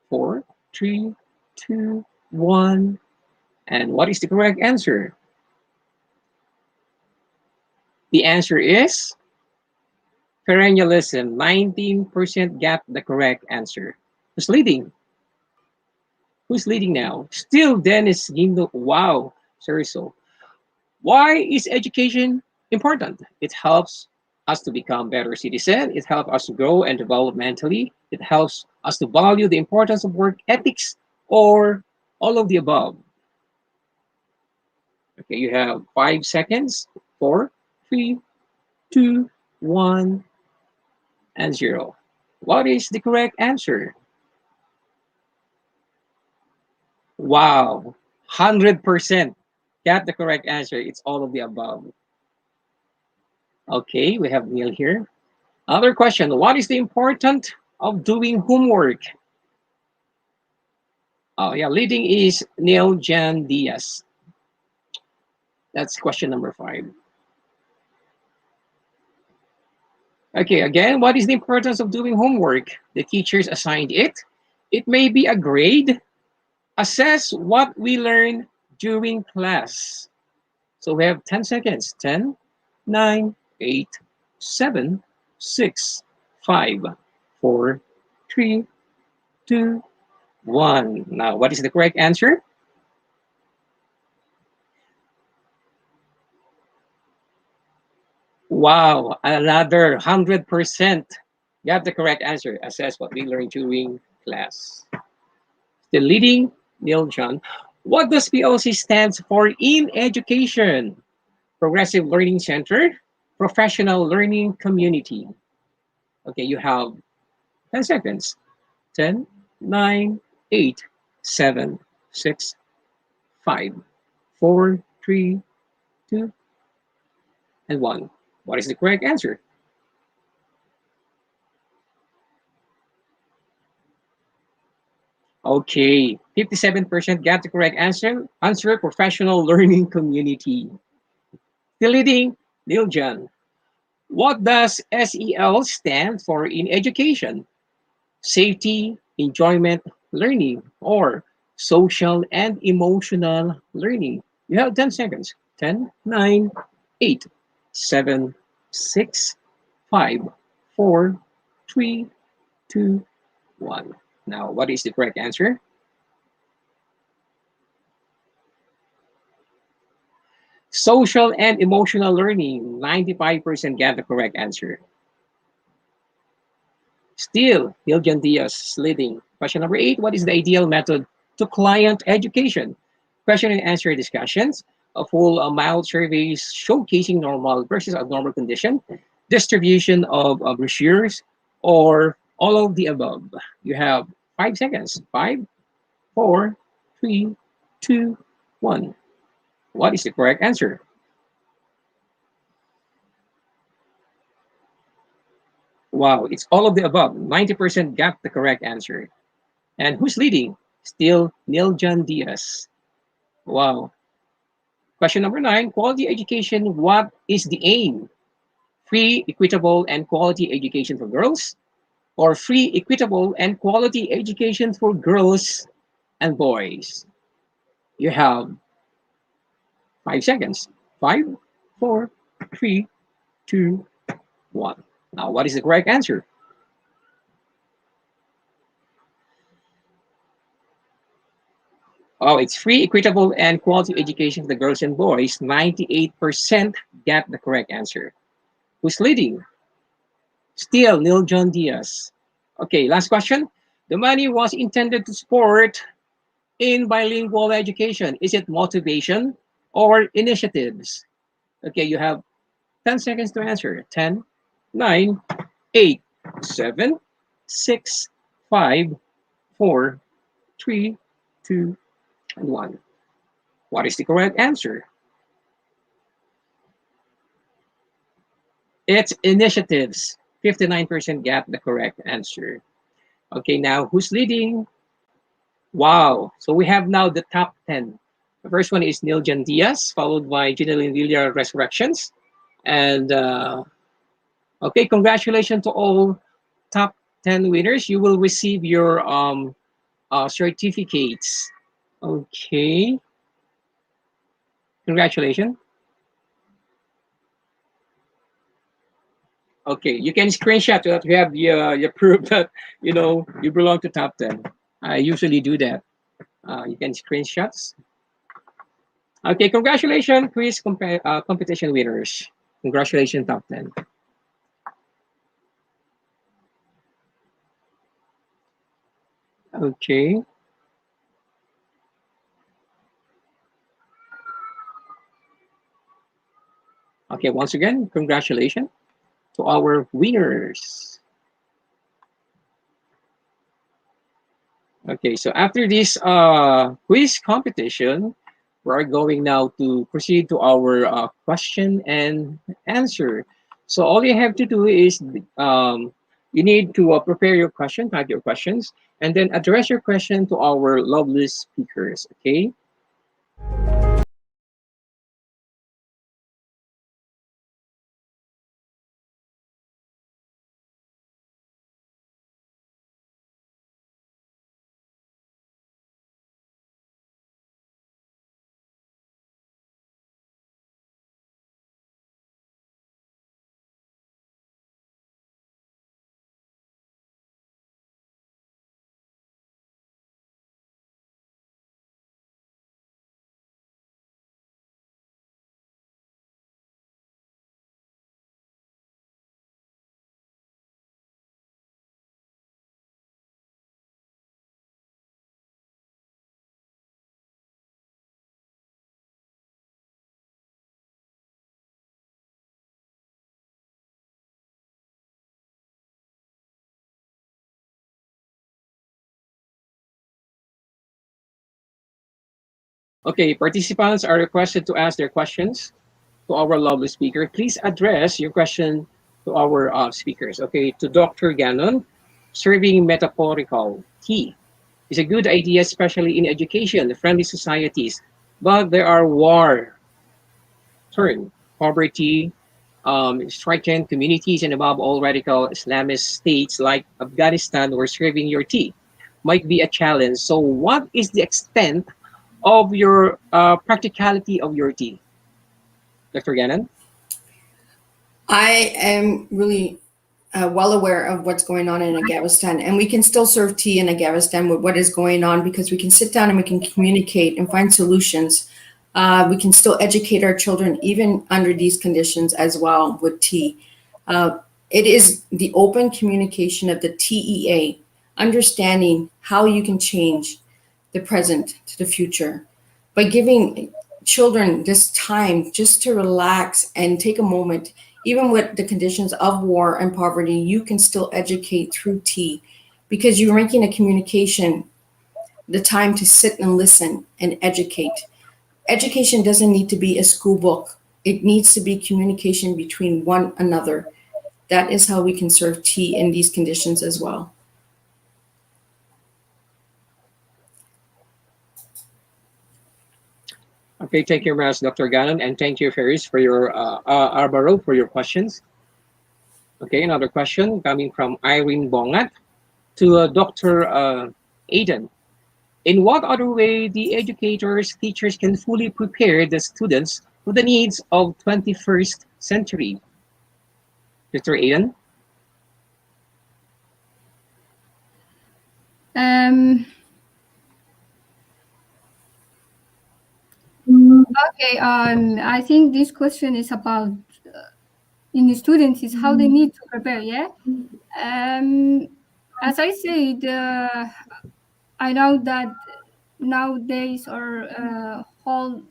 4, 3, 2, 1. And what is the correct answer? The answer is perennialism. 19% got the correct answer. Who's leading? Who's leading now? Still Dennis Gindo. Wow, Seriso. Why is education important? It helps us to become better citizens. It helps us to grow and develop mentally. It helps us to value the importance of work ethics or all of the above. Okay, you have 5 seconds. 4, 3, 2, 1, and 0. What is the correct answer? Wow, 100% got the correct answer. It's all of the above. Okay, we have Neil here. Other question, what is the importance of doing homework? Oh yeah, leading is Neil Jan Diaz. That's question number 5. Okay, again, what is the importance of doing homework? The teachers assigned it. It may be a grade. Assess what we learn during class. So we have 10 seconds. 10, 9, 8, 7, 6, 5, 4, 3, 2, 1. Now, what is the correct answer? Wow, another 100% got the correct answer. Assess what we learned during class. The leading, Neil John. What does PLC stands for in education? Progressive Learning Center, Professional Learning Community. Okay, you have 10 seconds. 10, 9, 8, 7, 6, 5, 4, 3, 2, and 1. What is the correct answer? Okay, 57% got the correct answer. Answer, Professional Learning Community. The leading, Neil John. What does SEL stand for in education? Safety, enjoyment, learning, or social and emotional learning. You have 10 seconds. 10, 9, 8, 7, 6, 5, 4, 3, 2, 1. Now, what is the correct answer? Social and emotional learning. 95% got the correct answer. Still, Hiljan Diaz is leading. Question number 8, what is the ideal method to client education? Question and answer discussions, a full mild surveys showcasing normal versus abnormal condition, distribution of brochures, or all of the above. You have 5 seconds. Five, four, three, two, one. What is the correct answer? Wow, it's all of the above. 90% got the correct answer. And who's leading? Still Neil John Diaz. Wow. Question number 9, quality education. What is the aim? Free, equitable, and quality education for girls, or free, equitable, and quality education for girls and boys? You have 5 seconds. Five, four, three, two, one. Now, what is the correct answer? Oh, it's free, equitable, and quality education for the girls and boys. 98% got the correct answer. Who's leading? Still, Neil John Diaz. Okay, last question. The money was intended to support in bilingual education. Is it motivation or initiatives? Okay, you have 10 seconds to answer. 10, 9, 8, 7, 6, 5, 4, 3, 2, and 1. What is the correct answer? It's initiatives. 59% got the correct answer. Okay, now who's leading? Wow. So we have now the top 10. The first one is Neil Jan Diaz, followed by Gineline Villa Resurrections. And okay, congratulations to all top 10 winners. You will receive your certificates. Okay, congratulations. Okay, you can screenshot that you have your proof that you belong to top 10. I usually do that. You can screenshots. Okay, congratulations, quiz competition winners. Congratulations, top 10. Okay. Okay, once again, congratulations to our winners. Okay, so after this quiz competition, we're going now to proceed to our question and answer. So all you have to do is you need to prepare your question, type your questions, and then address your question to our lovely speakers. Okay. Okay, participants are requested to ask their questions to our lovely speaker. Please address your question to our speakers. Okay, to Dr. Gannon, serving metaphorical tea is a good idea, especially in education-friendly societies. But there are war, turn, poverty, stricken communities, and above all, radical Islamist states like Afghanistan, where serving your tea might be a challenge. So, what is the extent of your practicality of your tea, Dr. Gannon? I am really well aware of what's going on in Afghanistan, and we can still serve tea in Afghanistan with what is going on because we can sit down and we can communicate and find solutions. We can still educate our children even under these conditions as well with tea. It is the open communication of the TEA, understanding how you can change the present to the future by giving children this time just to relax and take a moment. Even with the conditions of war and poverty, you can still educate through tea because you're making a communication, the time to sit and listen and educate. Education doesn't need to be a school book, it needs to be communication between one another. That is how we can serve tea in these conditions as well. Okay, thank you very much, Dr. Gannon, and thank you, Ferris, for your Arbaro, for your questions. Okay, another question coming from Irene Bongat to Dr. Aiden. In what other way the educators, teachers can fully prepare the students for the needs of 21st century? Dr. Aiden? Um, okay, I think this question is about in the students is how they need to prepare, yeah? Um, as I said, I know that nowadays or whole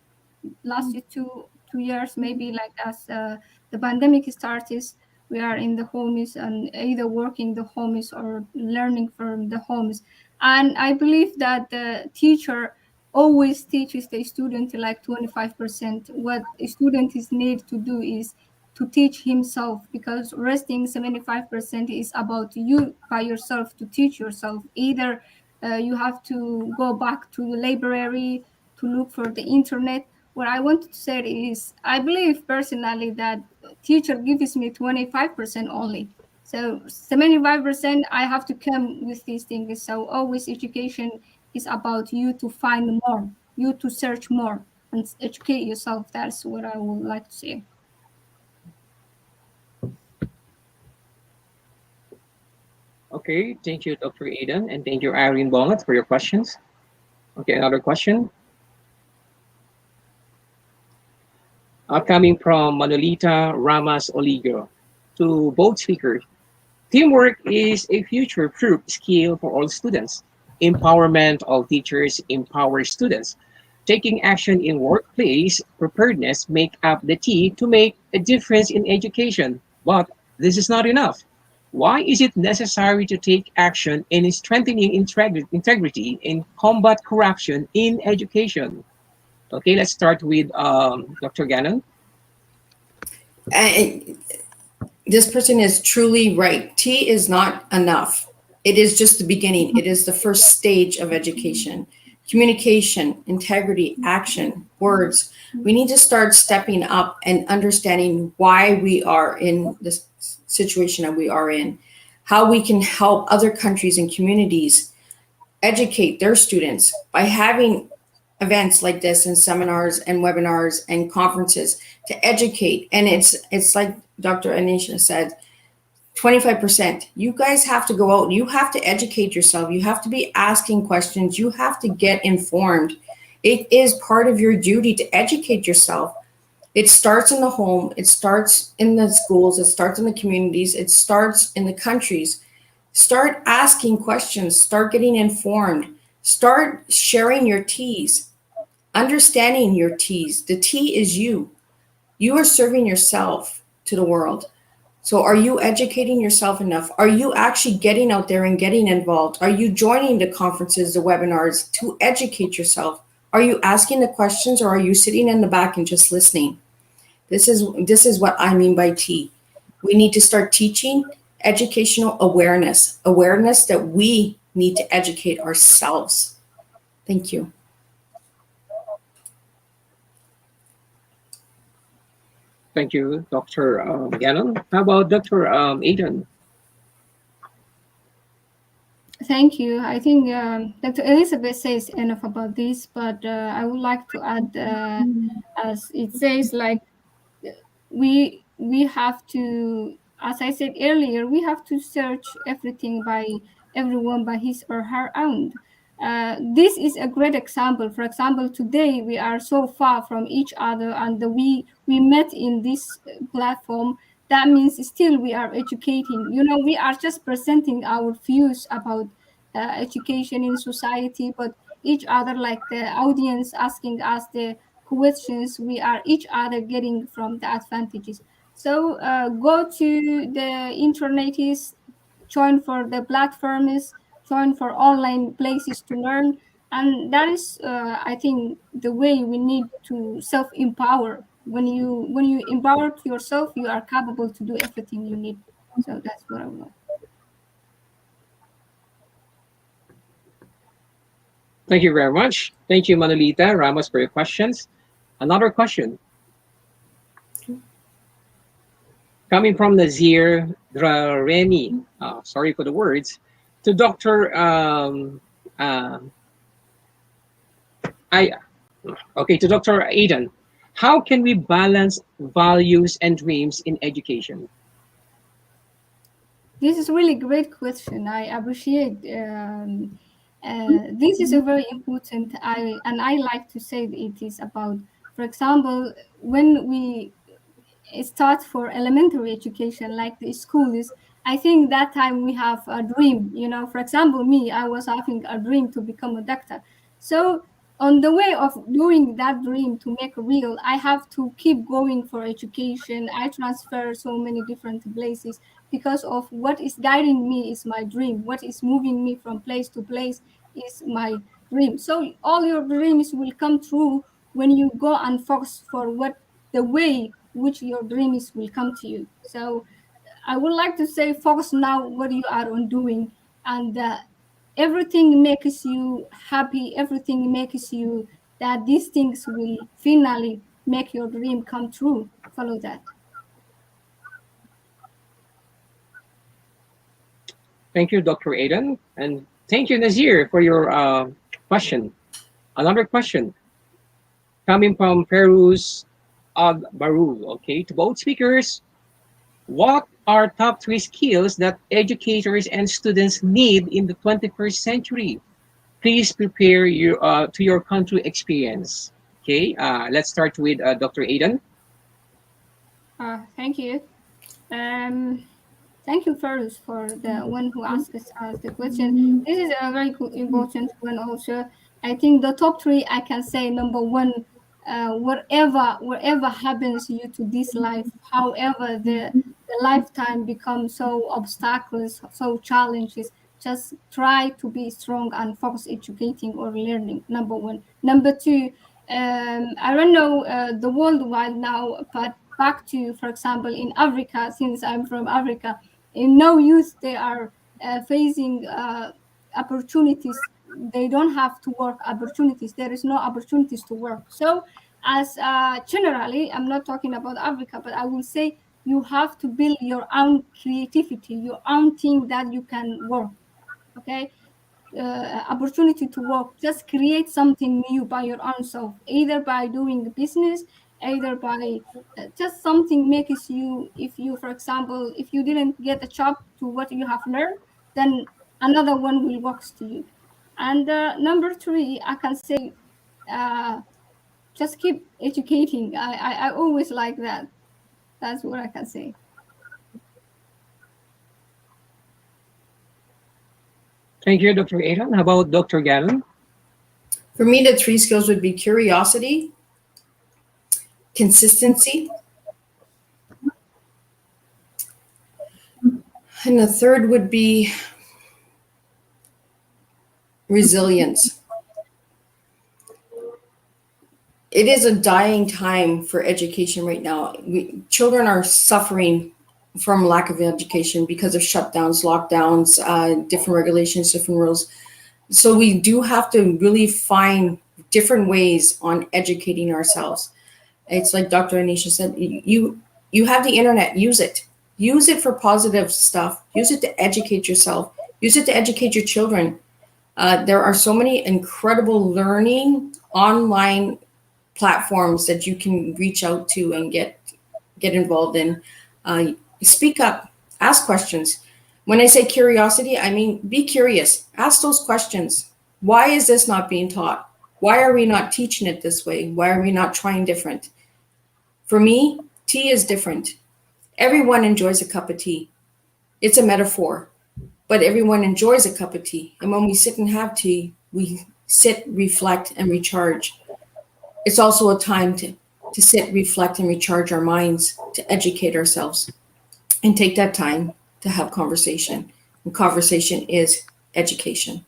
last 2 years maybe like as the pandemic started, we are in the homes and either working the homes or learning from the homes, and I believe that the teacher always teaches the student like 25%. What a student is need to do is to teach himself, because resting 75% is about you by yourself to teach yourself. Either you have to go back to the library to look for the internet. What I wanted to say is, I believe personally that teacher gives me 25% only. So 75% I have to come with these things. So always education is about you to find more, you to search more and educate yourself. That's what I would like to say. Okay, thank you, Dr. Aiden, and thank you, Irene Bongat, for your questions. Okay, another question coming from Manolita Ramas Oligo to both speakers. Teamwork is a future-proof skill for all students. Empowerment of teachers empower students. Taking action in workplace preparedness make up the key to make a difference in education. But this is not enough. Why is it necessary to take action in strengthening integrity and combat corruption in education? Okay, let's start with Dr. Gannon. And this person is truly right. Tea is not enough. It is just the beginning. It is the first stage of education. Communication, integrity, action, words. We need to start stepping up and understanding why we are in this situation that we are in, how we can help other countries and communities educate their students by having events like this and seminars and webinars and conferences to educate. And it's like Dr. Anisha said, 25%. You guys have to go out. You have to educate yourself. You have to be asking questions. You have to get informed. It is part of your duty to educate yourself. It starts in the home. It starts in the schools. It starts in the communities. It starts in the countries. Start asking questions. Start getting informed. Start sharing your teas, understanding your teas. The tea is you. You are serving yourself to the world. So are you educating yourself enough? Are you actually getting out there and getting involved? Are you joining the conferences, the webinars to educate yourself? Are you asking the questions, or are you sitting in the back and just listening? This is what I mean by tea. We need to start teaching educational awareness that we need to educate ourselves. Thank you. Thank you, Dr. Gannon. How about Dr. Aiden? Thank you. I think Dr. Elizabeth says enough about this, but I would like to add, as it says, like we have to, as I said earlier, we have to search everything by everyone by his or her own. This is a great example. For example, today we are so far from each other, and we met in this platform. That means still we are educating. You know, we are just presenting our views about education in society, but each other, like the audience asking us the questions we are each other getting from the advantages. So go to the internet, is join for the platforms, join for online places to learn, and that is I think the way we need to self empower. When you empower yourself, you are capable to do everything you need. So that's what I want. Thank you very much. Thank you, Manolita Ramos, for your questions. Another question coming from Nazir Drareni. Sorry for the words. To Dr. Uh, I okay to Dr. Aidan. How can we balance values and dreams in education? This is really great question. I appreciate. This is a very important. I like to say that it is about. For example, when we start for elementary education, like the schools, I think that time we have a dream. For example, me, I was having a dream to become a doctor. So on the way of doing that dream to make real, I have to keep going for education. I transfer so many different places because of what is guiding me is my dream. What is moving me from place to place is my dream. So all your dreams will come true when you go and focus for what the way which your dreams will come to you. So I would like to say, focus now what you are on doing, and everything makes you happy. Everything makes you that these things will finally make your dream come true. Follow that. Thank you, Dr. Aidan, and thank you, Nazir, for your question. Another question coming from Perus Ag Baru. Okay, to both speakers, what are top three skills that educators and students need in the 21st century? Please prepare your to your country experience. Okay, let's start with Dr. Aidan. Thank you. Um, Thank you first for the one who asked us the question. This is a very important one also. I think the top three I can say number one, whatever happens you to this life, however the lifetime becomes so obstacles, so challenges, just try to be strong and focus educating or learning. Number one. Number two, I don't know the worldwide now, but back to, for example, in Africa, since I'm from Africa, in no youth they are facing opportunities. They don't have to work opportunities. There is no opportunities to work. So as generally, I'm not talking about Africa, but I will say you have to build your own creativity, your own thing that you can work. Okay, opportunity to work, just create something new by your own self, either by doing business, either by just something makes you, if you, for example, if you didn't get a job to what you have learned, then another one will work to you. And number three, I can say, uh, just keep educating. I always like that. That's what I can say. Thank you, Dr. Aidan. How about Dr. Gavin? For me, the three skills would be curiosity, consistency, and the third would be resilience. It is a dying time for education right now. Children are suffering from lack of education because of shutdowns, lockdowns, different regulations, different rules. So we do have to really find different ways on educating ourselves. It's like Dr. Anisha said, you have the internet, use it. Use it for positive stuff. Use it to educate yourself. Use it to educate your children. There are so many incredible learning online platforms that you can reach out to and get involved in. Speak up, ask questions. When I say curiosity, I mean be curious. Ask those questions. Why is this not being taught? Why are we not teaching it this way? Why are we not trying different? For me, tea is different. Everyone enjoys a cup of tea. It's a metaphor, but everyone enjoys a cup of tea. And when we sit and have tea, we sit, reflect, and recharge. it's also a time to sit, reflect, and recharge our minds, to educate ourselves, and take that time to have conversation. And conversation is education.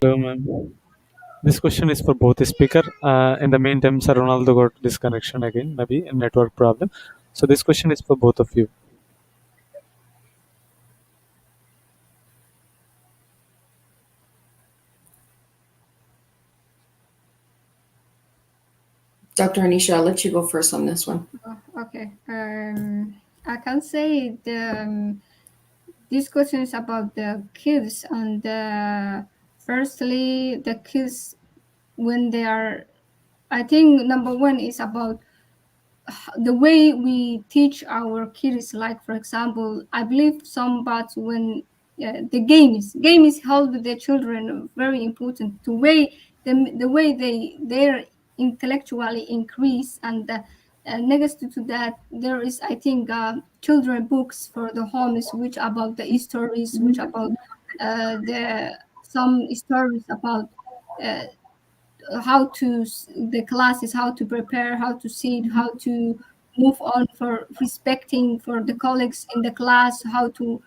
Hello, ma'am. This question is for both the speaker. In the meantime, Sir Ronaldo got disconnection again, maybe a network problem. So this question is for both of you. Dr. Anisha, I'll let you go first on this one. Okay. I can say this question is about the kids, and firstly, the kids when they are. I think number one is about the way we teach our kids. Like for example, I believe some parts when the game is held with the children very important to way the way they're intellectually increase. And next to that there is, I think, children books for the homes which about the stories, which about the some stories about uh, how to the classes, how to prepare, how to sit, how to move on for respecting for the colleagues in the class, how to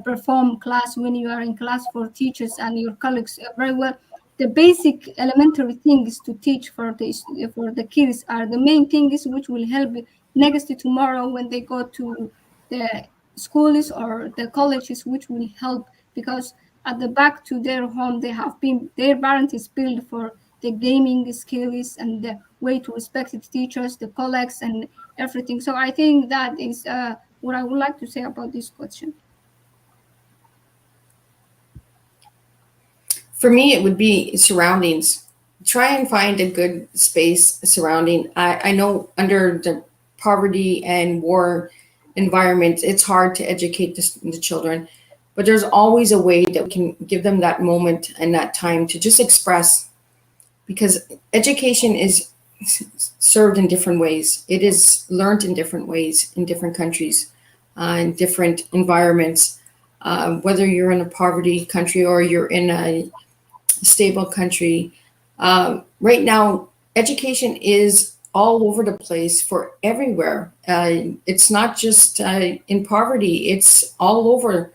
perform class when you are in class for teachers and your colleagues very well. The basic elementary things to teach for the kids are the main things which will help next to tomorrow when they go to the schools or the colleges, which will help because at the back to their home they have been their parents is built for the gaming skills and the way to respect the teachers, the colleagues, and everything. So I think that is what I would like to say about this question. For me, it would be surroundings. Try and find a good space surrounding. I know under the poverty and war environment, it's hard to educate the children, but there's always a way that we can give them that moment and that time to just express, because education is served in different ways. It is learned in different ways in different countries, in different environments. Whether you're in a poverty country or you're in a stable country. Right now, education is all over the place for everywhere. It's not just in poverty, it's all over.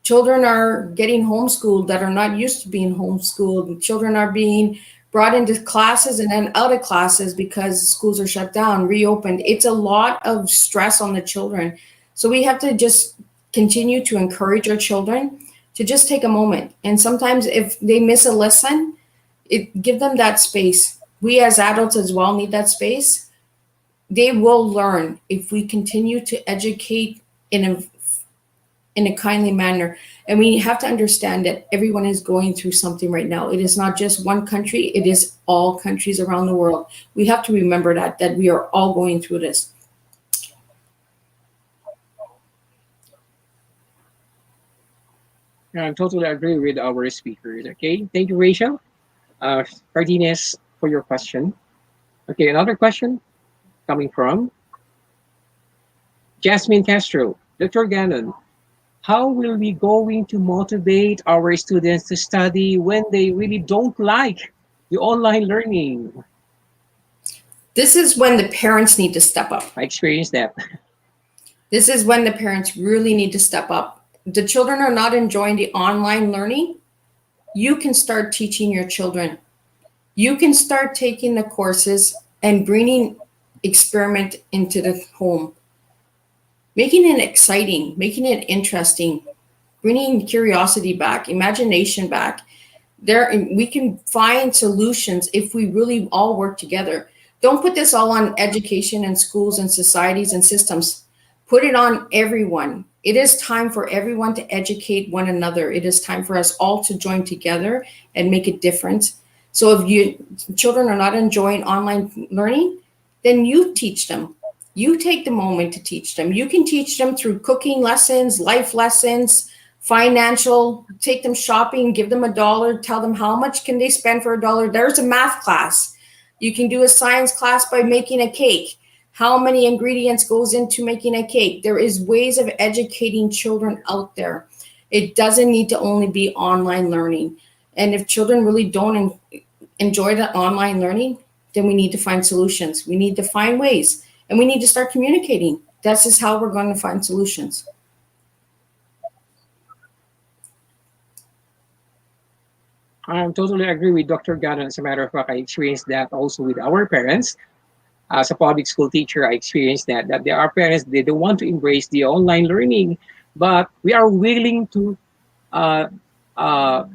Children are getting homeschooled that are not used to being homeschooled. Children are being brought into classes and then out of classes because schools are shut down, reopened. It's a lot of stress on the children. So we have to just continue to encourage our children to just take a moment. And sometimes if they miss a lesson, give them that space. We as adults as well need that space. They will learn if we continue to educate in a kindly manner. And we have to understand that everyone is going through something right now. It is not just one country, it is all countries around the world. We have to remember that we are all going through this. I totally agree with our speakers. Okay, thank you, Rachel. Cardenas, for your question. Okay, another question coming from Jasmine Castro. Dr. Gannon, how will we going to motivate our students to study when they really don't like the online learning? This is when the parents need to step up. I experienced that. This is when the parents really need to step up. The children are not enjoying the online learning. You can start teaching your children. You can start taking the courses and bringing experiment into the home, making it exciting, making it interesting, bringing curiosity back, imagination back. There, we can find solutions if we really all work together. Don't put this all on education and schools and societies and systems. Put it on everyone. It is time for everyone to educate one another. It is time for us all to join together and make a difference. So if you children are not enjoying online learning, then you teach them. You take the moment to teach them. You can teach them through cooking lessons, life lessons, financial, take them shopping, give them $1, tell them how much can they spend for $1. There's a math class. You can do a science class by making a cake. How many ingredients goes into making a cake? There is ways of educating children out there. It doesn't need to only be online learning. And if children really don't enjoy the online learning, then we need to find solutions. We need to find ways, and we need to start communicating. That's just how we're going to find solutions. I totally agree with Dr. Gannon. As a matter of fact, I experienced that also with our parents. As a public school teacher, I experienced that there are parents, they don't want to embrace the online learning, but we are willing to uh,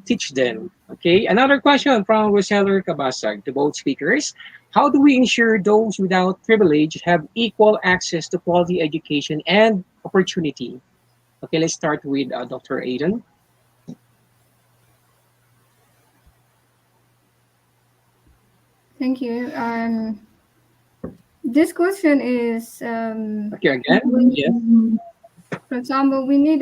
teach them. Okay, another question from Roseller Cabasag to both speakers. How do we ensure those without privilege have equal access to quality education and opportunity? Okay, let's start with Dr. Aiden. Thank you. This question is, Okay, again, yes. for example, we need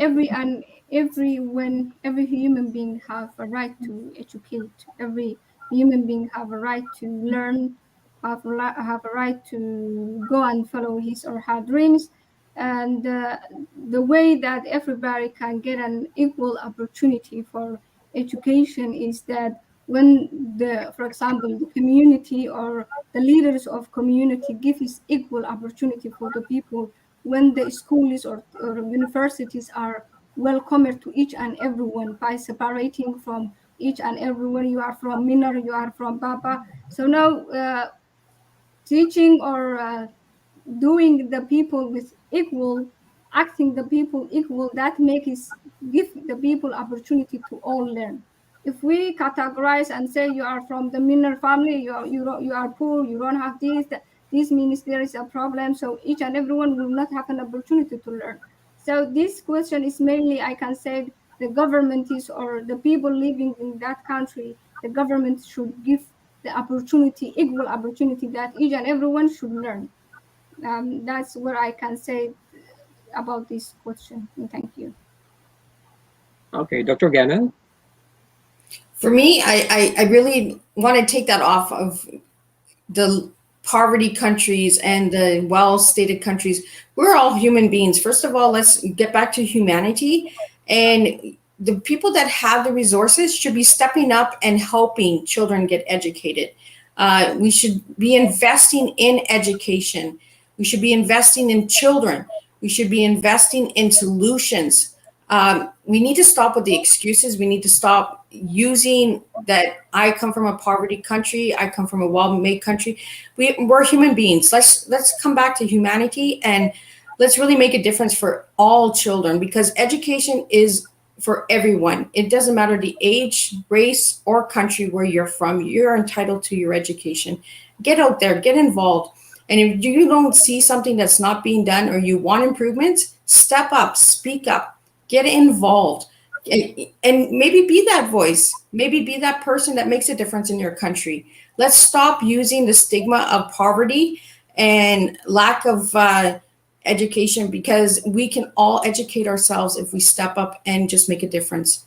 every and every human being have a right to educate. Every human being have a right to learn, have a right to go and follow his or her dreams, and the way that everybody can get an equal opportunity for education is that when for example, the community or the leaders of community give is equal opportunity for the people, when the schools or universities are welcomer to each and everyone by separating from each and everyone. You are from Minor, you are from Papa. So now teaching or doing the people with equal, acting the people equal, that makes give the people opportunity to all learn. If we categorize and say you are from the Minor family, you are poor, you don't have this, this means there is a problem. So each and everyone will not have an opportunity to learn. So this question is mainly, I can say, the government is or the people living in that country. The government should give the opportunity, equal opportunity that each and everyone should learn. That's what I can say about this question. Thank you. Okay, Dr. Gannon. For me, I really want to take that off of the poverty countries and the well-stated countries. We're all human beings. First of all, let's get back to humanity. And the people that have the resources should be stepping up and helping children get educated. We should be investing in education. We should be investing in children. We should be investing in solutions. We need to stop with the excuses. We need to stop using that I come from a poverty country, I come from a well-made country. We're human beings. Let's come back to humanity and let's really make a difference for all children, because education is for everyone. It doesn't matter the age, race, or country where you're from. You're entitled to your education. Get out there, get involved. And if you don't see something that's not being done or you want improvements, step up, speak up, get involved, and maybe be that voice, maybe be that person that makes a difference in your country. Let's stop using the stigma of poverty and lack of education, because we can all educate ourselves if we step up and just make a difference.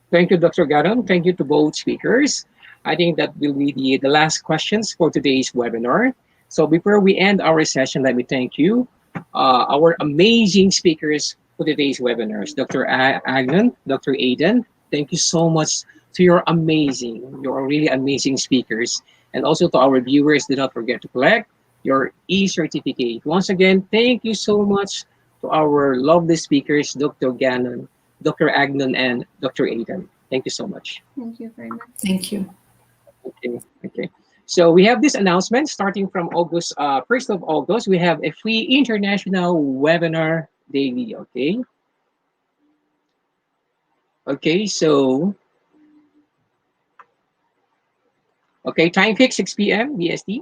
Thank you, Dr. Garam. Thank you to both speakers. I think that will be the last questions for today's webinar. So before we end our session, let me thank you, our amazing speakers for today's webinars. Dr. Agnon, Dr. Aiden, thank you so much to your you're really amazing speakers. And also to our viewers, do not forget to collect your e-certificate. Once again, thank you so much to our lovely speakers, Dr. Gannon, Dr. Agnon, and Dr. Aiden. Thank you so much. Thank you very much. Thank you. Okay, okay. So we have this announcement starting from August, 1st of August. We have a free international webinar daily. Okay. Okay. So okay, time fix 6 p.m. BST.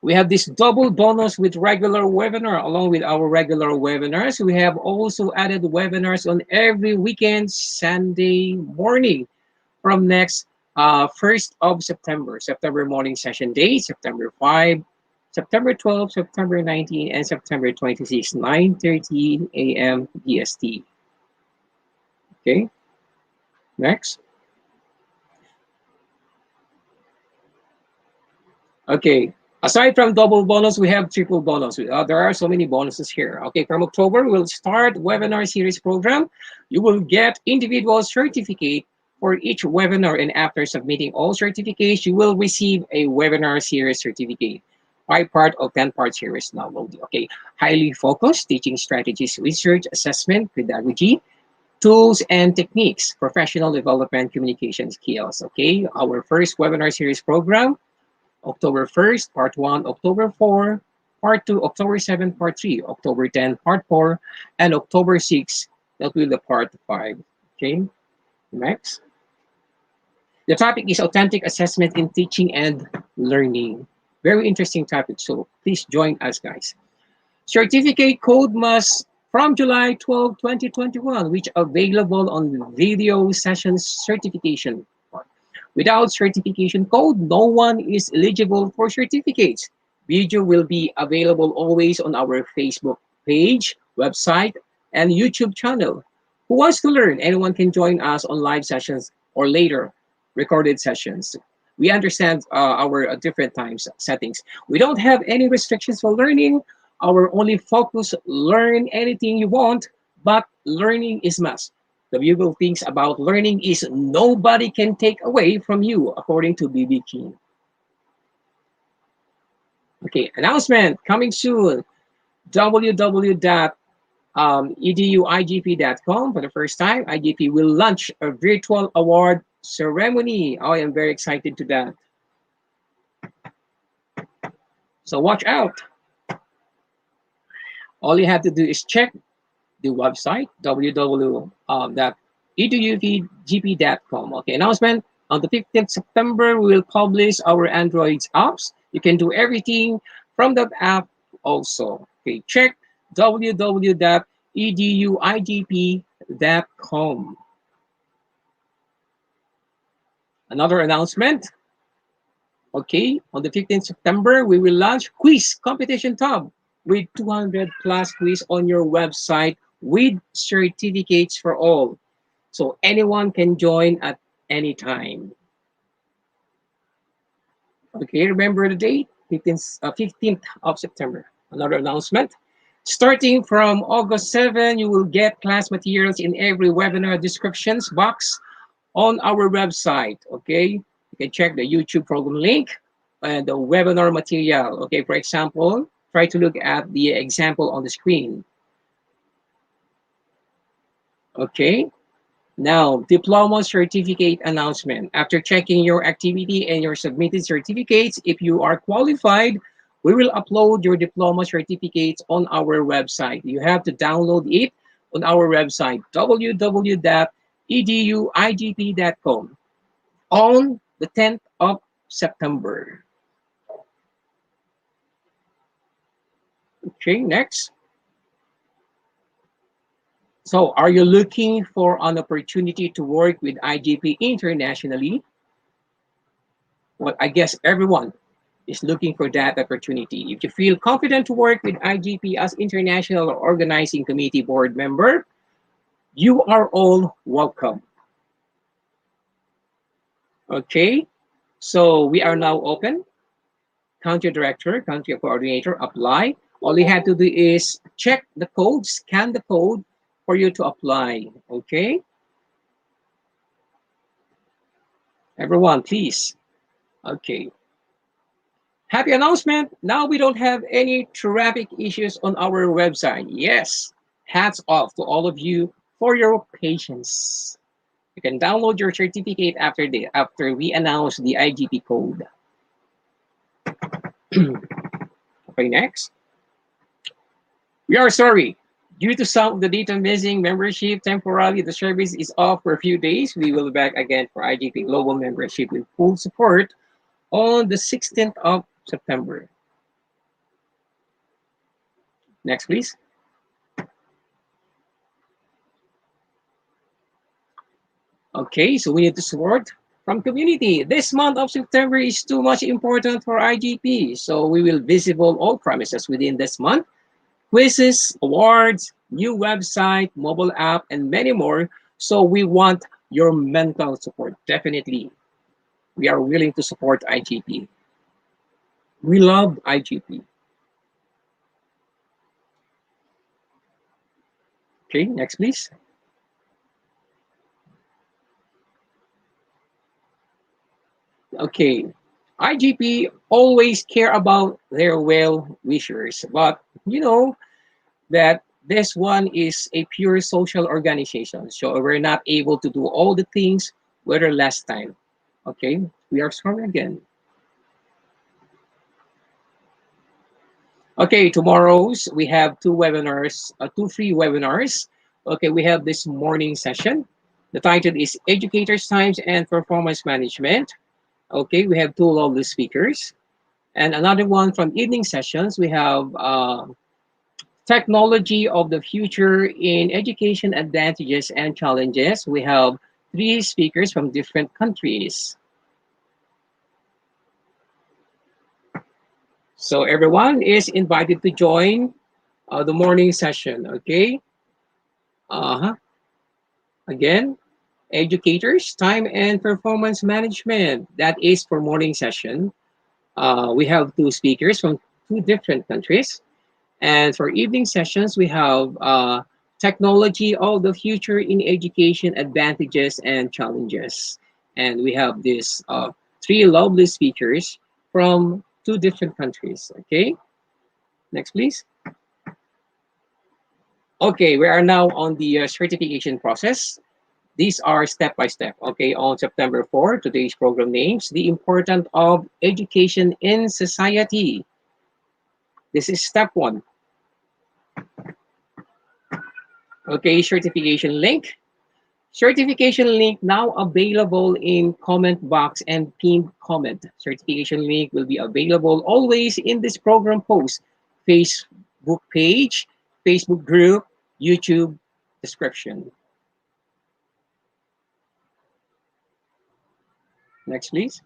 We have this double bonus with regular webinar along with our regular webinars. We have also added webinars on every weekend, Sunday morning from next 1st of September, September morning session day, September 5, September 12, September 19, and September 26, 9:30 a.m. BST. Okay, next. Okay, aside from double bonus, we have triple bonus. There are so many bonuses here. Okay, from October, we'll start webinar series program. You will get individual certificate for each webinar, and after submitting all certificates, you will receive a webinar series certificate. 5-part or 10-part series download. Okay, highly focused teaching strategies, research, assessment, pedagogy, tools and techniques, professional development, communication skills. Okay, our first webinar series program October 1st, Part 1, October 4, Part 2, October 7, Part 3, October 10, Part 4, and October 6, that will be the Part 5. Okay, next. The topic is authentic assessment in teaching and learning. Very interesting topic, so please join us, guys. Certificate code must from July 12, 2021, which available on video sessions certification. Without certification code, no one is eligible for certificates. Video will be available always on our Facebook page, website, and YouTube channel. Who wants to learn? Anyone can join us on live sessions or later recorded sessions. We understand our different times settings. We don't have any restrictions for learning. Our only focus, learn anything you want, but learning is must. The beautiful things about learning is nobody can take away from you, according to BB King. Okay, announcement coming soon. www.eduigp.com. For the first time, IGP will launch a virtual award ceremony. I am very excited to that. So watch out. All you have to do is check the website www.eduugp.com. Okay, announcement on the 15th September, we will publish our Android apps. You can do everything from that app also. Okay, check www.eduigp.com. Another announcement. Okay, on the 15th September, we will launch quiz competition tab with 200 plus quiz on your website with certificates for all. So anyone can join at any time. Okay, remember the date, 15th of September. Another announcement. Starting from August 7, you will get class materials in every webinar descriptions box on our website. Okay, you can check the YouTube program link and the webinar material. Okay, for example, try to look at the example on the screen. Okay, now diploma certificate announcement. After checking your activity and your submitted certificates, if you are qualified, we will upload your diploma certificates on our website. You have to download it on our website, www.eduigp.com, on the 10th of September. Okay, next. So are you looking for an opportunity to work with IGP internationally? Well, I guess everyone is looking for that opportunity. If you feel confident to work with IGP as international or organizing committee board member, you are all welcome. Okay, so we are now open. Country director, country coordinator, apply. All you have to do is check the code, scan the code for you to apply. Okay, everyone, please. Okay. Happy announcement. Now we don't have any traffic issues on our website. Yes. Hats off to all of you for your patience. You can download your certificate after we announce the IGP code. Okay, next. We are sorry. Due to some of the data missing membership, temporarily the service is off for a few days. We will be back again for IGP Global membership with full support on the 16th of September. Next, please. Okay, so we need to support from community. This month of September is too much important for IGP. So we will visible all promises within this month. Quizzes, awards, new website, mobile app, and many more. So we want your mental support. Definitely, we are willing to support IGP. We love IGP. Okay, next, please. Okay, IGP always care about their well wishers, but you know that this one is a pure social organization, so we're not able to do all the things whether last time. Okay, we are sorry again. Okay, tomorrow's we have two webinars, two free webinars. Okay, we have this morning session. The title is Educators Times and Performance Management. Okay, we have two lovely speakers. And another one from evening sessions, we have Technology of the Future in Education Advantages and Challenges. We have three speakers from different countries. So everyone is invited to join the morning session, okay? Uh-huh. Again, educators, time and performance management. That is for morning session. We have two speakers from two different countries. And for evening sessions, we have technology of the future in education, advantages and challenges. And we have these three lovely speakers from two different countries. Okay, next, please. Okay, we are now on the certification process. These are step by step. Okay, on September 4, today's program names the importance of education in society. This is step one. Okay, certification link. Certification link now available in comment box and pinned comment. Certification link will be available always in this program post, Facebook page, Facebook group, YouTube description. Next, please.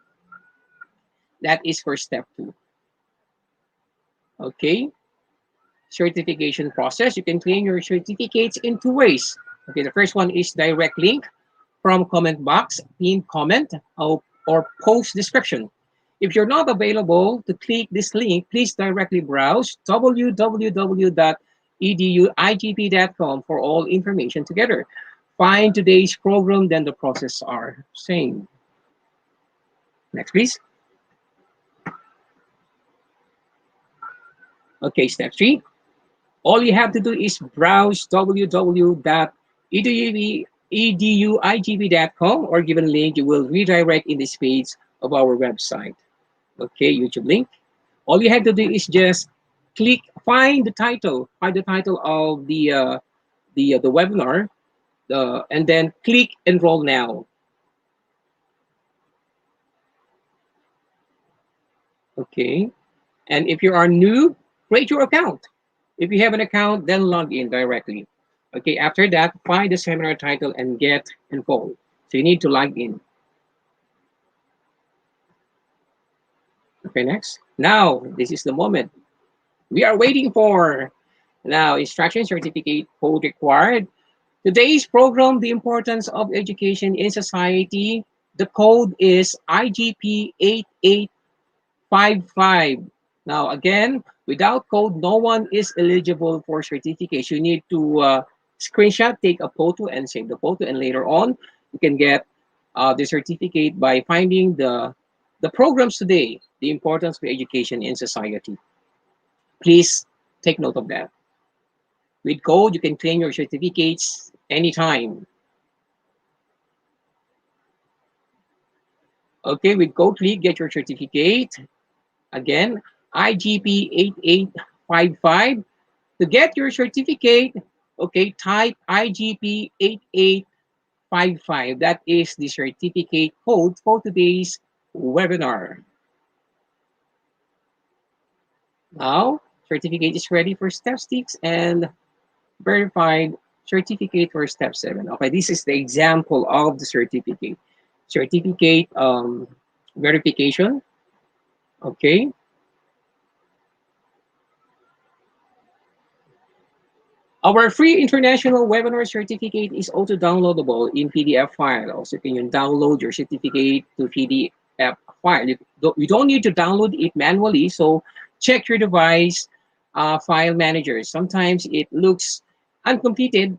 That is for step two. Okay, certification process. You can claim your certificates in two ways. Okay, the first one is direct link from comment box, pinned comment, or post description. If you're not available to click this link, please directly browse www.eduigp.com for all information together. Find today's program, then the process are same. Next, please. Okay, step three. All you have to do is browse www.eduigp.com or given link, you will redirect in this page of our website. Okay, YouTube link. All you have to do is just click, find the title of the webinar, and then click enroll now. Okay, and if you are new, create your account. If you have an account, then log in directly. Okay, after that, find the seminar title and get enrolled. So you need to log in. Okay, next. Now, this is the moment we are waiting for. Now, instruction certificate code required. Today's program, the importance of education in society. The code is IGP 8855. Now, again, without code, no one is eligible for certificates. You need to screenshot, take a photo, and save the photo. And later on, you can get the certificate by finding the programs today, the importance for education in society. Please take note of that. With code, you can claim your certificates anytime. Okay, with code, click get your certificate. Again, IGP 8855. To get your certificate, okay, type IGP 8855. That is the certificate code for today's webinar. Now, certificate is ready for step 6 and verified certificate for step 7. Okay, this is the example of the certificate. Certificate verification. Okay. Our free international webinar certificate is also downloadable in PDF file. Also, can you download your certificate to PDF file? You don't need to download it manually, so check your device file manager. Sometimes it looks uncompleted,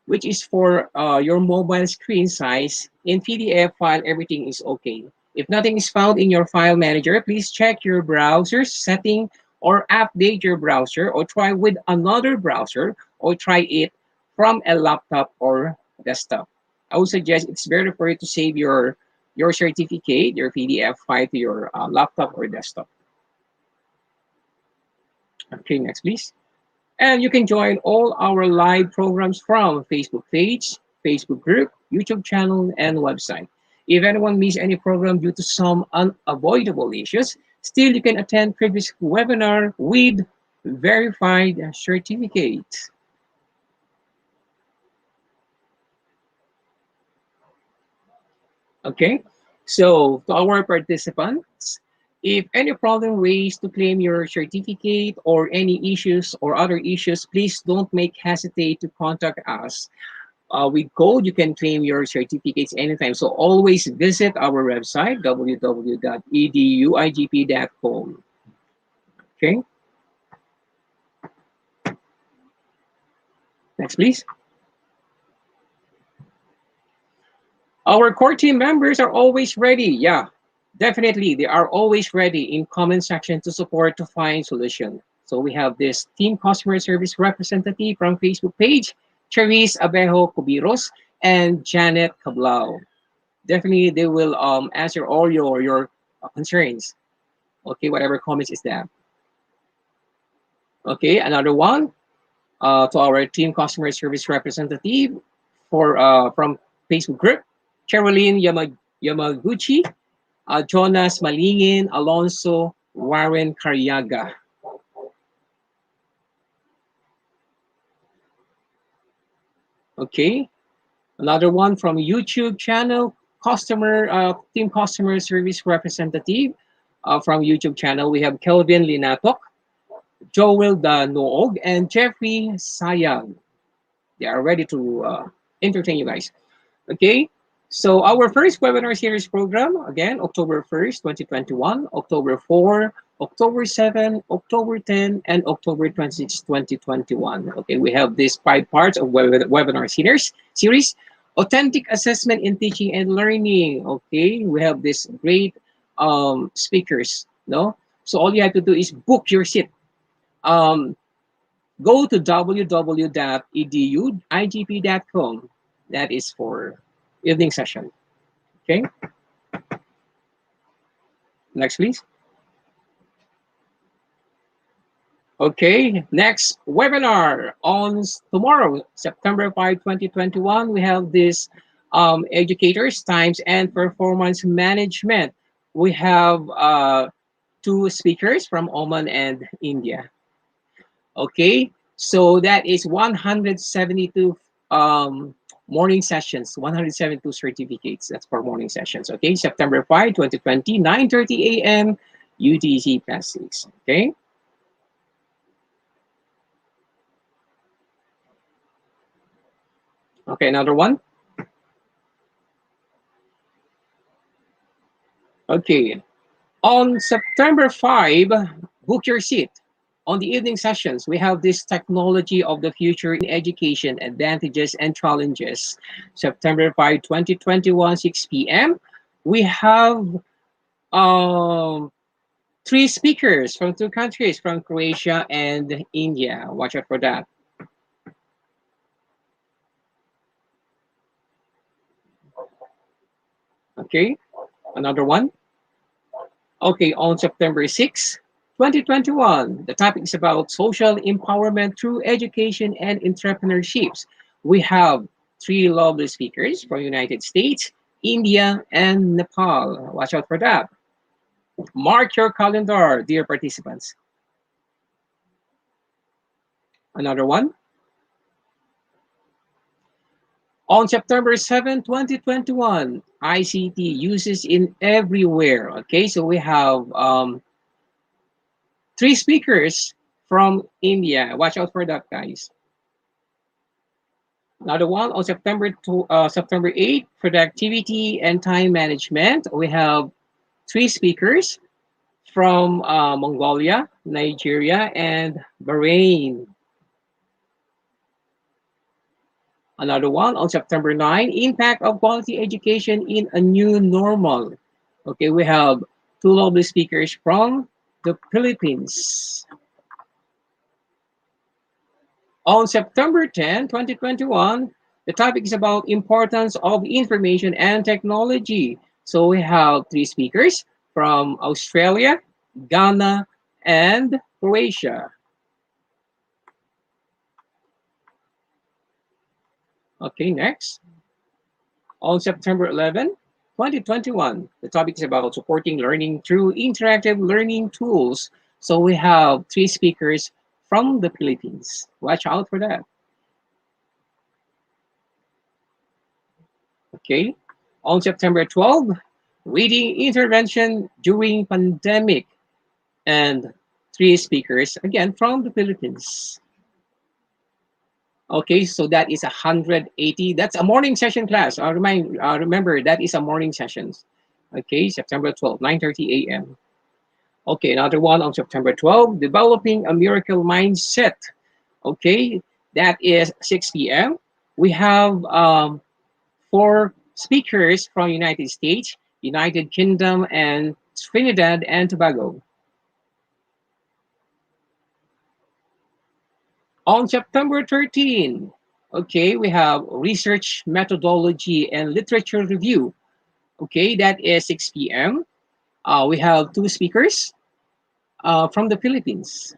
which is for your mobile screen size. In PDF file, everything is okay. If nothing is found in your file manager, please check your browser setting or update your browser or try with another browser or try it from a laptop or desktop. I would suggest it's better for you to save your certificate, your PDF file to your laptop or desktop. Okay, next please. And you can join all our live programs from Facebook page, Facebook group, YouTube channel, and website. If anyone missed any program due to some unavoidable issues, still you can attend previous webinar with verified certificate. Okay, so to our participants, if any problem raised to claim your certificate or any issues or other issues, please don't make hesitate to contact us. With code, you can claim your certificates anytime. So always visit our website, www.eduigp.com. Okay, next please. Our core team members are always ready. Yeah, definitely. They are always ready in comment section to support to find solution. So we have this team customer service representative from Facebook page, Cherise Abejo Cubiros and Janet Cablao. Definitely, they will answer all your concerns. Okay, whatever comments is there. Okay, another one to our team customer service representative for from Facebook group, Caroline Yamaguchi, Jonas Malingin, Alonso, Warren Carriaga. Okay, another one from YouTube channel, team customer service representative from YouTube channel. We have Kelvin Linatok, Joel Noog, and Jeffrey Sayang. They are ready to entertain you guys. Okay, so our first webinar series program, again, October 1st, 2021, October 4, October 7, October 10, and October 26, 2021. Okay, we have these 5 parts of webinar series. Authentic assessment in teaching and learning. Okay, we have this great speakers. No, so all you have to do is book your seat. Um, Go to www.eduigp.com. That is for evening session. Okay, next please. Okay, next webinar on tomorrow, September 5, 2021. We have this educators, times and performance management. We have 2 speakers from Oman and India. Okay, so that is 172 morning sessions, 172 certificates. That's for morning sessions. Okay, September 5, 2020, 9:30 a.m. UTC +6. Okay. Okay, another one. Okay, on September 5, book your seat. On the evening sessions, we have this technology of the future in education, advantages and challenges. September 5, 2021, 6 p.m. We have um, 3 speakers from 2 countries, from Croatia and India. Watch out for that. Okay, another one. Okay, on September 6, 2021, the topic is about social empowerment through education and entrepreneurships. We have 3 lovely speakers from United States, India, and Nepal. Watch out for that. Mark your calendar, dear participants. Another one. On September 7, 2021, ICT uses in everywhere. Okay, so we have three speakers from India. Watch out for that, guys. Another one on September 8, productivity and time management. We have three speakers from Mongolia, Nigeria, and Bahrain. Another one on September 9, impact of quality education in a new normal. Okay, we have two lovely speakers from the Philippines. On September 10, 2021, the topic is about importance of information and technology. So we have three speakers from Australia, Ghana, and Croatia. Okay, next. On September 11, 2021, the topic is about supporting learning through interactive learning tools. So we have three speakers from the Philippines. Watch out for that. Okay. On September 12, reading intervention during pandemic, and three speakers again from the Philippines. Okay, so that is 180. That's a morning session class. Remember that is a morning sessions. Okay, September 12, 9:30 a.m. Okay, another one on September 12, developing a miracle mindset. Okay, that is 6 p.m. We have four speakers from United States, United Kingdom, and Trinidad and Tobago. On September 13, okay, we have research methodology and literature review. Okay, that is 6 p.m. We have two speakers from the Philippines.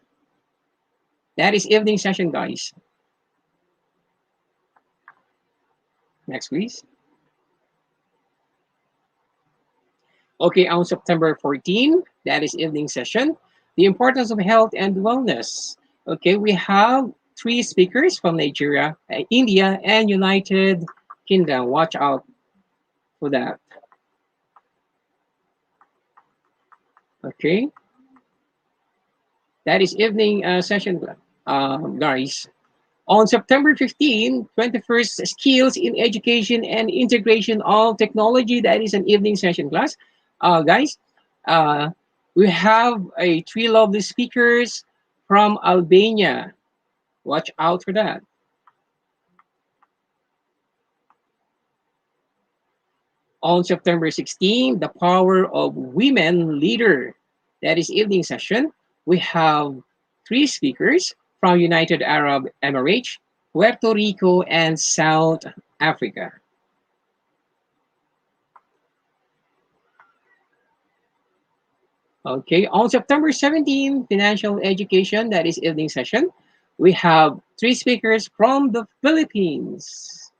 That is evening session, guys. Next, please. Okay, on September 14, that is evening session. The importance of health and wellness. Okay, we have three speakers from Nigeria, India, and United Kingdom. Watch out for that. Okay, that is evening session, guys. On September 15, 21st, skills in education and integration of technology. That is an evening session class. Guys, uh, we have three lovely speakers from Albania. Watch out for that. On September 16, the power of women leader. That is evening session. We have three speakers from United Arab Emirates, Puerto Rico, and South Africa. Okay, on September 17, financial education, that is evening session. We have three speakers from the Philippines.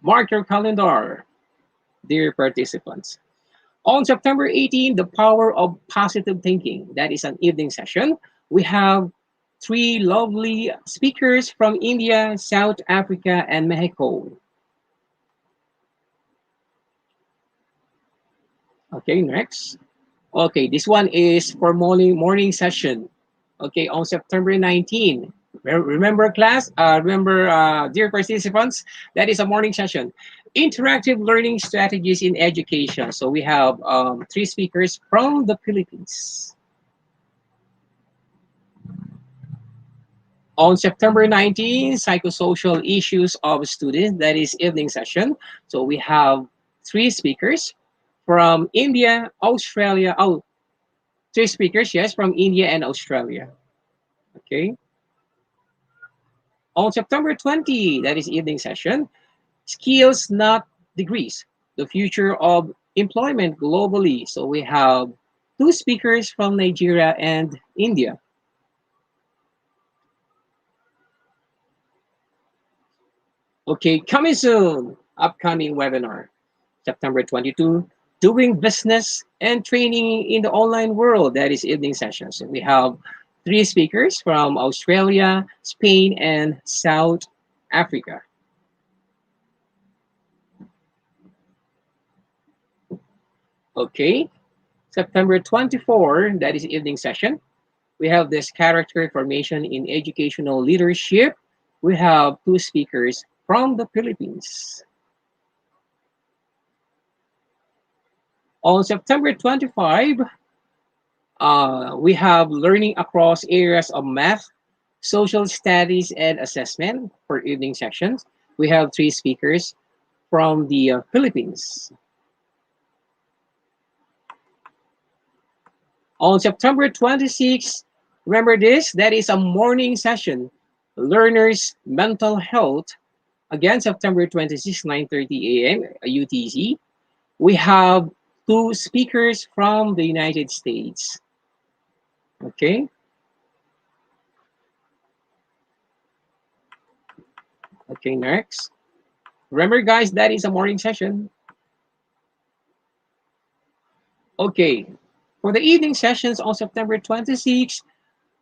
Mark your calendar, dear participants. On September 18, the power of positive thinking. That is an evening session. We have three lovely speakers from India, South Africa, and Mexico. Okay, next. Okay, this one is for morning session. Okay, on September 19. Remember class? Remember, dear participants, that is a morning session. Interactive learning strategies in education. So we have three speakers from the Philippines. On September 19, psychosocial issues of students. That is evening session. So we have three speakers from India, Australia. Oh, three speakers, yes, from India and Australia. Okay. On September 20, that is evening session, skills, not degrees, the future of employment globally. So we have two speakers from Nigeria and India. Okay, coming soon, upcoming webinar, September 22, doing business and training in the online world. That is evening session. So we have three speakers from Australia, Spain, and South Africa. Okay, September 24, that is evening session. We have this character formation in educational leadership. We have two speakers from the Philippines. On September 25, we have learning across areas of math, social studies, and assessment for evening sections. We have three speakers from the Philippines. On September 26th, remember this, that is a morning session, learners mental health. Again, September 26th, 9:30 a.m. UTC. We have two speakers from the United States. Okay, okay, next. Remember, guys, that is a morning session. Okay, for the evening sessions on September 26th,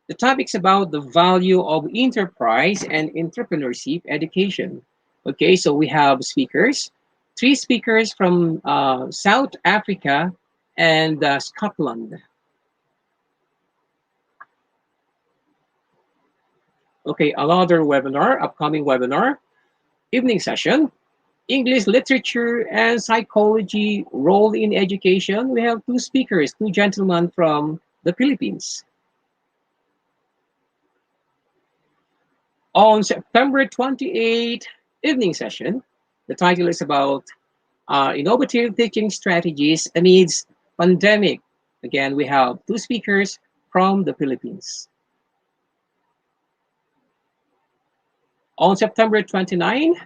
the topic's about the value of enterprise and entrepreneurship education. Okay, so we have speakers, three speakers from South Africa and Scotland. Okay, another webinar, upcoming webinar, evening session, English literature and psychology role in education. We have two speakers, two gentlemen from the Philippines. On September 28th, evening session, the title is about innovative teaching strategies amidst pandemic. Again, we have two speakers from the Philippines. On September 29th,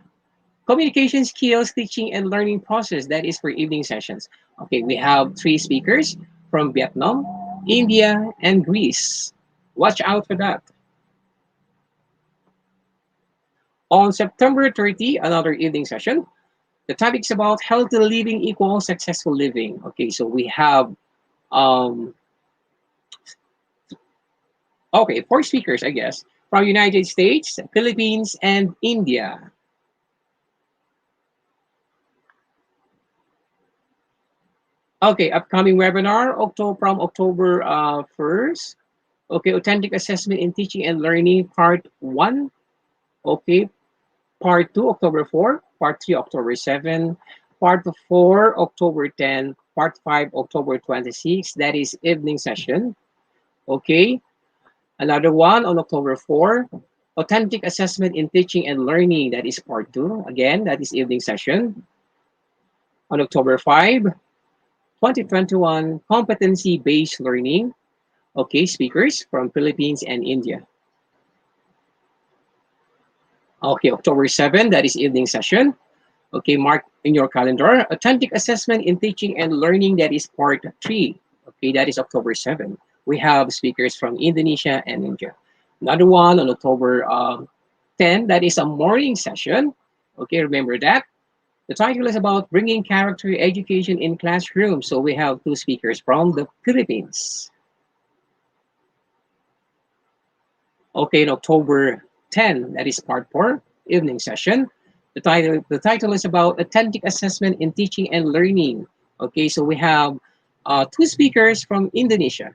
communication skills, teaching and learning process. That is for evening sessions. Okay, we have three speakers from Vietnam, India, and Greece. Watch out for that. On September 30, another evening session. The topic is about healthy living equals successful living. Okay, so we have um, okay, four speakers, I guess, from United States, Philippines, and India. Okay, upcoming webinar, October 1st. Okay, authentic assessment in teaching and learning, part 1. Okay, part 2, October 4. Part 3, October 7. Part 4, October 10. Part 5, October 26. That is evening session. Okay, another one on October 4. Authentic assessment in teaching and learning. That is part 2. Again, that is evening session. On October 5, 2021, competency-based learning. Okay, speakers from Philippines and India. Okay, October 7, that is evening session. Okay, mark in your calendar. Authentic assessment in teaching and learning, that is part 3. Okay, that is October 7. We have speakers from Indonesia and India. Another one on October 10, that is a morning session. Okay, remember that. The title is about bringing character education in classrooms. So we have two speakers from the Philippines. Okay, in October 10, that is part 4, evening session. The title is about authentic assessment in teaching and learning. Okay, so we have two speakers from Indonesia.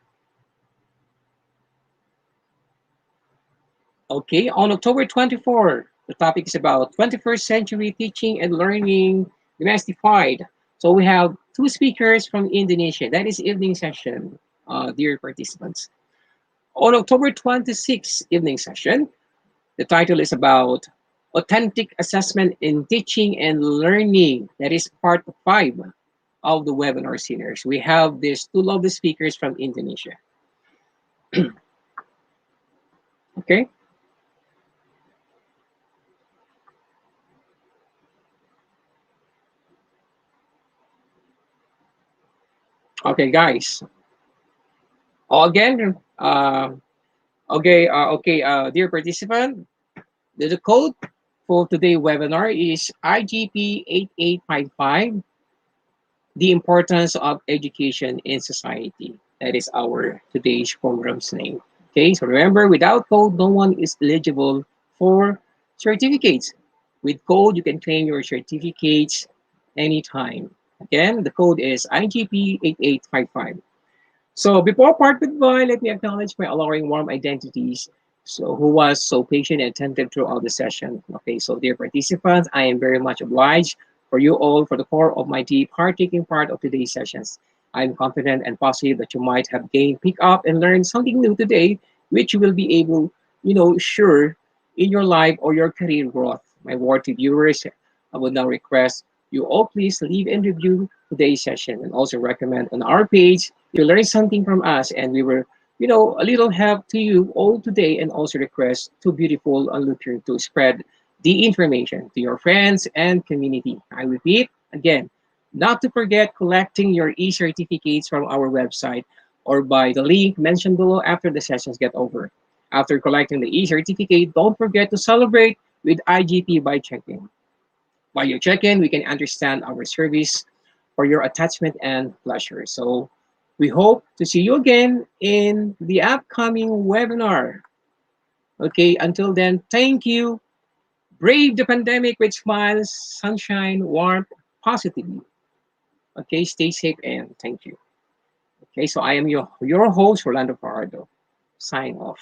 Okay, on October 24, the topic is about 21st century teaching and learning demystified. So we have two speakers from Indonesia. That is evening session, dear participants. On October 26th, evening session, the title is about authentic assessment in teaching and learning. That is part 5 of the webinar series. We have these two lovely speakers from Indonesia. Okay. Okay, guys. Again, dear participant, the code for today's webinar is IGP 8855, the importance of education in society. That is our today's program's name. Okay, so remember, without code, no one is eligible for certificates. With code, you can claim your certificates anytime. Again, the code is IGP 8855. So before part goodbye, let me acknowledge my alluring warm identities. So who was so patient and attentive throughout the session. Okay, so dear participants, I am very much obliged for you all for the core of my deep heart taking part of today's sessions. I'm confident and positive that you might have gained, pick up, and learned something new today, which you will be able, sure in your life or your career growth. My worthy viewers, I would now request you all please leave and review today's session and also recommend on our page you learned something from us and we were a little help to you all today and also request to beautiful and Lutheran to spread the information to your friends and community. I repeat again, not to forget collecting your e-certificates from our website or by the link mentioned below after the sessions get over. After collecting the e-certificate, don't forget to celebrate with IGP by checking. While you check in, we can understand our service for your attachment and pleasure. So we hope to see you again in the upcoming webinar. Okay, until then, thank you. Brave the pandemic with smiles, sunshine, warmth, positively. Okay, stay safe and thank you. Okay, so I am your host, Rolando Pardo. Sign off.